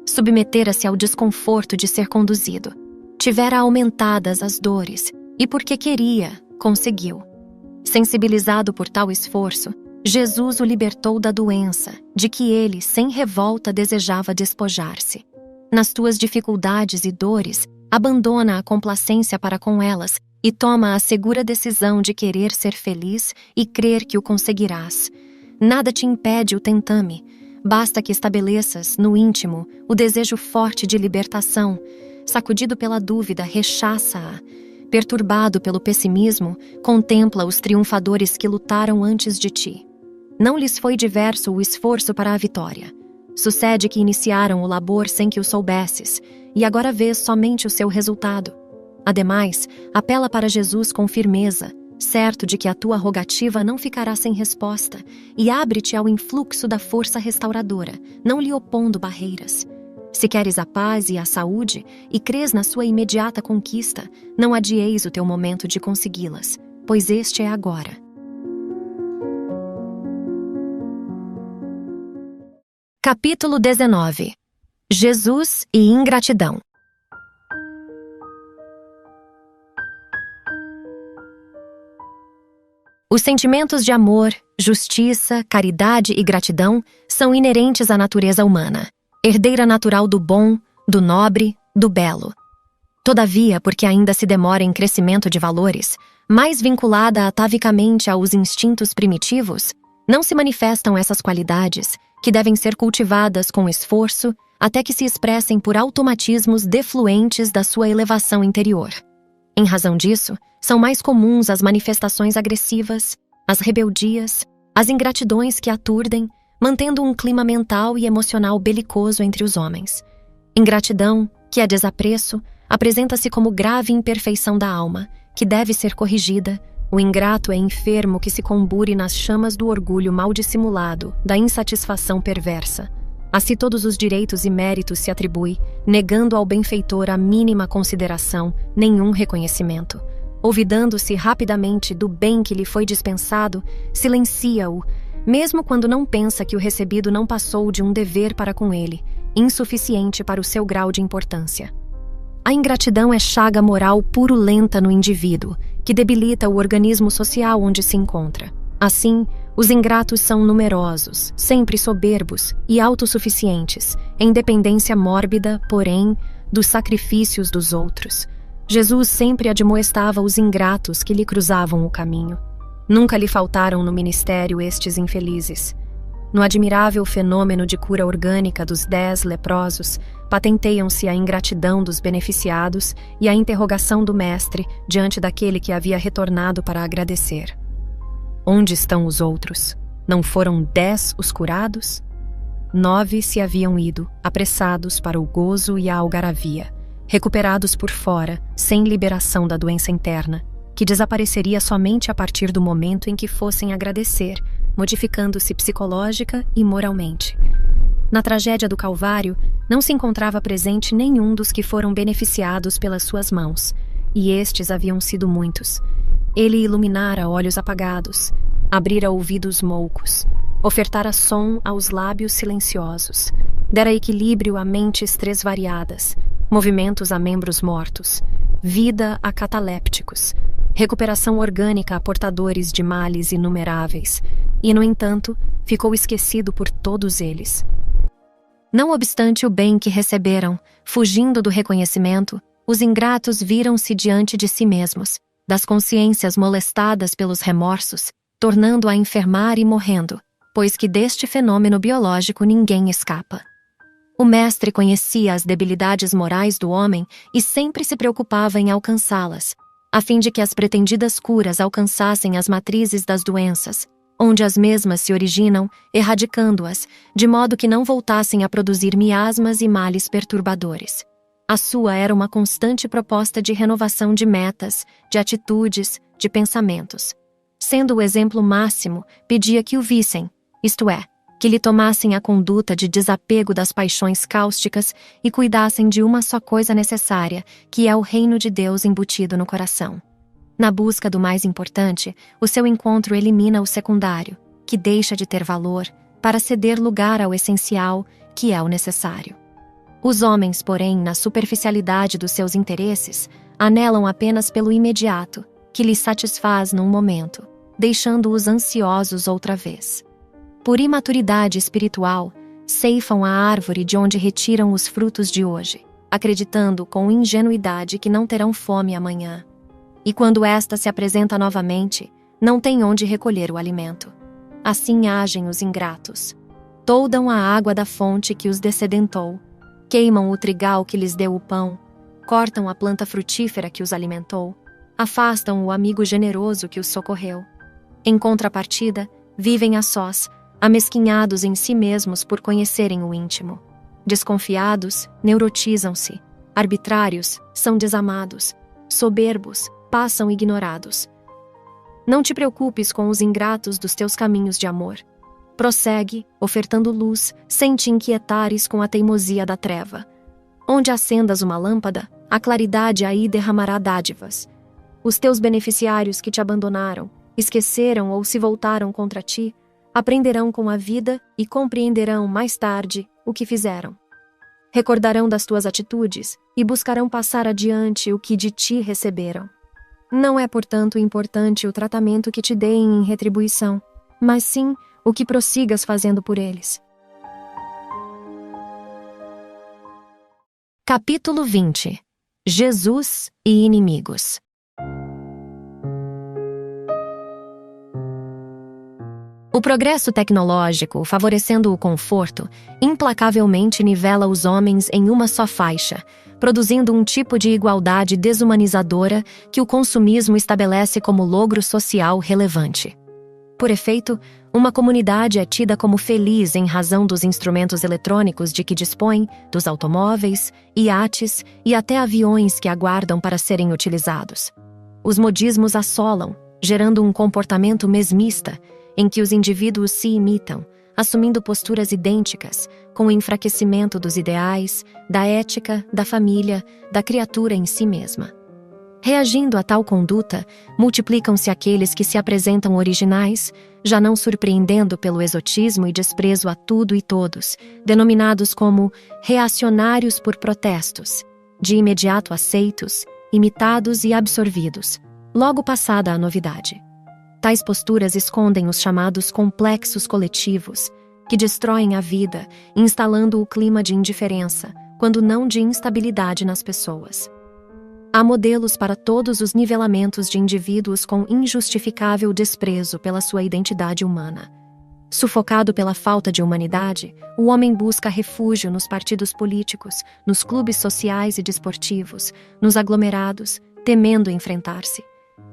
Submetera-se ao desconforto de ser conduzido. Tivera aumentadas as dores, e porque queria, conseguiu. Sensibilizado por tal esforço, Jesus o libertou da doença, de que ele, sem revolta, desejava despojar-se. Nas tuas dificuldades e dores, abandona a complacência para com elas e toma a segura decisão de querer ser feliz e crer que o conseguirás. Nada te impede o tentame. Basta que estabeleças, no íntimo, o desejo forte de libertação. Sacudido pela dúvida, rechaça-a. Perturbado pelo pessimismo, contempla os triunfadores que lutaram antes de ti. Não lhes foi diverso o esforço para a vitória. Sucede que iniciaram o labor sem que o soubesses, e agora vês somente o seu resultado. Ademais, apela para Jesus com firmeza, certo de que a tua rogativa não ficará sem resposta, e abre-te ao influxo da força restauradora, não lhe opondo barreiras. Se queres a paz e a saúde, e crês na sua imediata conquista, não adieis o teu momento de consegui-las, pois este é agora. Capítulo 19. Jesus e ingratidão. Os sentimentos de amor, justiça, caridade e gratidão são inerentes à natureza humana, herdeira natural do bom, do nobre, do belo. Todavia, porque ainda se demora em crescimento de valores, mais vinculada atavicamente aos instintos primitivos, não se manifestam essas qualidades, que devem ser cultivadas com esforço, até que se expressem por automatismos defluentes da sua elevação interior. Em razão disso, são mais comuns as manifestações agressivas, as rebeldias, as ingratidões que aturdem, mantendo um clima mental e emocional belicoso entre os homens. Ingratidão, que é desapreço, apresenta-se como grave imperfeição da alma, que deve ser corrigida. O ingrato é enfermo que se combure nas chamas do orgulho mal dissimulado, da insatisfação perversa. A si todos os direitos e méritos se atribui, negando ao benfeitor a mínima consideração, nenhum reconhecimento. Olvidando-se rapidamente do bem que lhe foi dispensado, silencia-o, mesmo quando não pensa que o recebido não passou de um dever para com ele, insuficiente para o seu grau de importância. A ingratidão é chaga moral purulenta no indivíduo, que debilita o organismo social onde se encontra. Assim, os ingratos são numerosos, sempre soberbos e autossuficientes, em dependência mórbida, porém, dos sacrifícios dos outros. Jesus sempre admoestava os ingratos que lhe cruzavam o caminho. Nunca lhe faltaram no ministério estes infelizes. No admirável fenômeno de cura orgânica dos 10 leprosos, patenteiam-se a ingratidão dos beneficiados e a interrogação do mestre diante daquele que havia retornado para agradecer. Onde estão os outros? Não foram 10 os curados? 9 se haviam ido, apressados para o gozo e a algaravia, recuperados por fora, sem liberação da doença interna, que desapareceria somente a partir do momento em que fossem agradecer, modificando-se psicológica e moralmente. Na tragédia do Calvário, não se encontrava presente nenhum dos que foram beneficiados pelas suas mãos, e estes haviam sido muitos. Ele iluminara olhos apagados, abrira ouvidos moucos, ofertara som aos lábios silenciosos, dera equilíbrio a mentes tresvariadas, movimentos a membros mortos, vida a catalépticos, recuperação orgânica a portadores de males inumeráveis, e, no entanto, ficou esquecido por todos eles. Não obstante o bem que receberam, fugindo do reconhecimento, os ingratos viram-se diante de si mesmos, das consciências molestadas pelos remorsos, tornando a enfermar e morrendo, pois que deste fenômeno biológico ninguém escapa. O mestre conhecia as debilidades morais do homem e sempre se preocupava em alcançá-las, a fim de que as pretendidas curas alcançassem as matrizes das doenças, onde as mesmas se originam, erradicando-as, de modo que não voltassem a produzir miasmas e males perturbadores. A sua era uma constante proposta de renovação de metas, de atitudes, de pensamentos. Sendo o exemplo máximo, pedia que o vissem, isto é, que lhe tomassem a conduta de desapego das paixões cáusticas e cuidassem de uma só coisa necessária, que é o reino de Deus embutido no coração. Na busca do mais importante, o seu encontro elimina o secundário, que deixa de ter valor, para ceder lugar ao essencial, que é o necessário. Os homens, porém, na superficialidade dos seus interesses, anelam apenas pelo imediato, que lhes satisfaz num momento, deixando-os ansiosos outra vez. Por imaturidade espiritual, ceifam a árvore de onde retiram os frutos de hoje, acreditando com ingenuidade que não terão fome amanhã. E quando esta se apresenta novamente, não têm onde recolher o alimento. Assim agem os ingratos. Toldam a água da fonte que os dessedentou, queimam o trigal que lhes deu o pão, cortam a planta frutífera que os alimentou, afastam o amigo generoso que os socorreu. Em contrapartida, vivem a sós, amesquinhados em si mesmos por conhecerem o íntimo. Desconfiados, neurotizam-se. Arbitrários, são desamados. Soberbos, passam ignorados. Não te preocupes com os ingratos dos teus caminhos de amor. Prossegue, ofertando luz, sem te inquietares com a teimosia da treva. Onde acendas uma lâmpada, a claridade aí derramará dádivas. Os teus beneficiários que te abandonaram, esqueceram ou se voltaram contra ti, aprenderão com a vida e compreenderão mais tarde o que fizeram. Recordarão das tuas atitudes e buscarão passar adiante o que de ti receberam. Não é, portanto, importante o tratamento que te deem em retribuição, mas sim o que prossigas fazendo por eles. Capítulo 20. Jesus e inimigos. O progresso tecnológico, favorecendo o conforto, implacavelmente nivela os homens em uma só faixa, produzindo um tipo de igualdade desumanizadora que o consumismo estabelece como logro social relevante. Por efeito, uma comunidade é tida como feliz em razão dos instrumentos eletrônicos de que dispõe, dos automóveis, iates e até aviões que aguardam para serem utilizados. Os modismos assolam, gerando um comportamento mesmista, em que os indivíduos se imitam, assumindo posturas idênticas, com o enfraquecimento dos ideais, da ética, da família, da criatura em si mesma. Reagindo a tal conduta, multiplicam-se aqueles que se apresentam originais, já não surpreendendo pelo exotismo e desprezo a tudo e todos, denominados como reacionários por protestos, de imediato aceitos, imitados e absorvidos, logo passada a novidade. Tais posturas escondem os chamados complexos coletivos, que destroem a vida, instalando o clima de indiferença, quando não de instabilidade nas pessoas. Há modelos para todos os nivelamentos de indivíduos com injustificável desprezo pela sua identidade humana. Sufocado pela falta de humanidade, o homem busca refúgio nos partidos políticos, nos clubes sociais e desportivos, nos aglomerados, temendo enfrentar-se.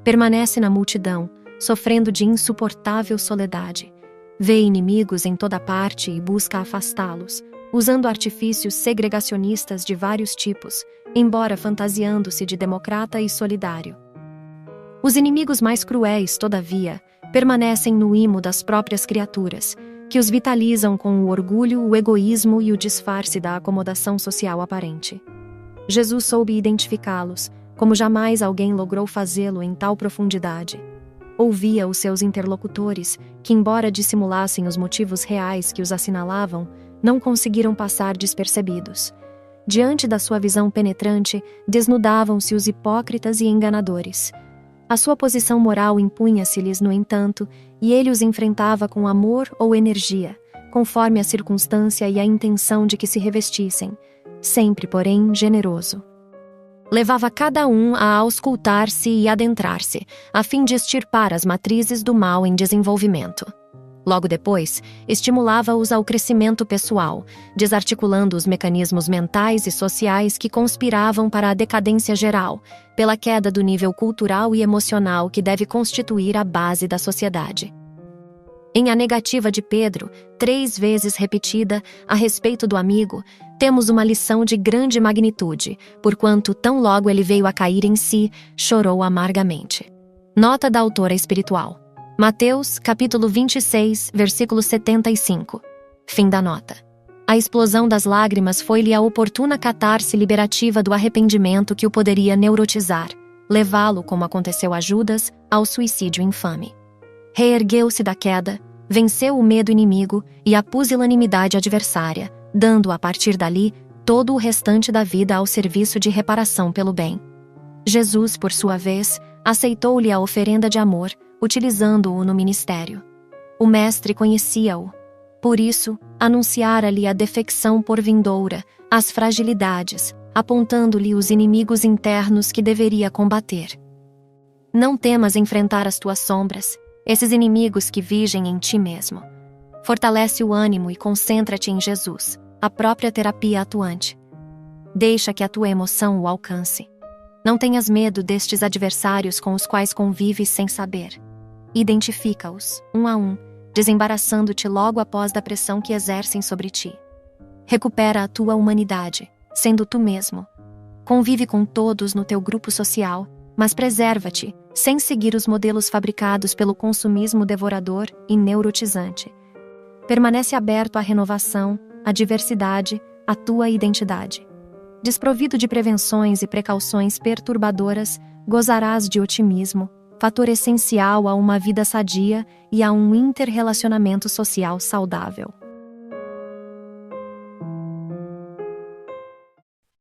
Permanece na multidão, sofrendo de insuportável soledade. Vê inimigos em toda parte e busca afastá-los, usando artifícios segregacionistas de vários tipos, embora fantasiando-se de democrata e solidário. Os inimigos mais cruéis, todavia, permanecem no imo das próprias criaturas, que os vitalizam com o orgulho, o egoísmo e o disfarce da acomodação social aparente. Jesus soube identificá-los, como jamais alguém logrou fazê-lo em tal profundidade. Ouvia os seus interlocutores, que, embora dissimulassem os motivos reais que os assinalavam, não conseguiram passar despercebidos. Diante da sua visão penetrante, desnudavam-se os hipócritas e enganadores. A sua posição moral impunha-se-lhes, no entanto, e ele os enfrentava com amor ou energia, conforme a circunstância e a intenção de que se revestissem, sempre, porém, generoso. Levava cada um a auscultar-se e adentrar-se, a fim de extirpar as matrizes do mal em desenvolvimento. Logo depois, estimulava-os ao crescimento pessoal, desarticulando os mecanismos mentais e sociais que conspiravam para a decadência geral, pela queda do nível cultural e emocional que deve constituir a base da sociedade. Em A Negativa de Pedro, 3 vezes repetida, a respeito do amigo, temos uma lição de grande magnitude, porquanto, tão logo ele veio a cair em si, chorou amargamente. Nota da autora espiritual. Mateus, capítulo 26, versículo 75. Fim da nota. A explosão das lágrimas foi-lhe a oportuna catarse liberativa do arrependimento que o poderia neurotizar, levá-lo, como aconteceu a Judas, ao suicídio infame. Reergueu-se da queda, venceu o medo inimigo e a pusilanimidade adversária, dando, a partir dali, todo o restante da vida ao serviço de reparação pelo bem. Jesus, por sua vez, aceitou-lhe a oferenda de amor, utilizando-o no ministério. O mestre conhecia-o. Por isso, anunciara-lhe a defecção por vindoura, as fragilidades, apontando-lhe os inimigos internos que deveria combater. Não temas enfrentar as tuas sombras, esses inimigos que vigem em ti mesmo. Fortalece o ânimo e concentra-te em Jesus, a própria terapia atuante. Deixa que a tua emoção o alcance. Não tenhas medo destes adversários com os quais convives sem saber. Identifica-os, um a um, desembaraçando-te logo após da pressão que exercem sobre ti. Recupera a tua humanidade, sendo tu mesmo. Convive com todos no teu grupo social, mas preserva-te, sem seguir os modelos fabricados pelo consumismo devorador e neurotizante. Permanece aberto à renovação, à diversidade, à tua identidade. Desprovido de prevenções e precauções perturbadoras, gozarás de otimismo, fator essencial a uma vida sadia e a um interrelacionamento social saudável.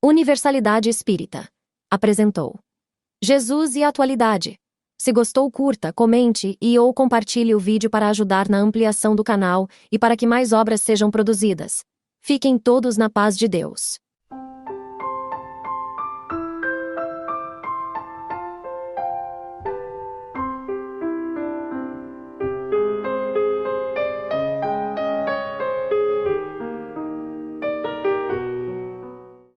Universalidade Espírita apresentou Jesus e a Atualidade. Se gostou, curta, comente ou compartilhe o vídeo para ajudar na ampliação do canal e para que mais obras sejam produzidas. Fiquem todos na paz de Deus.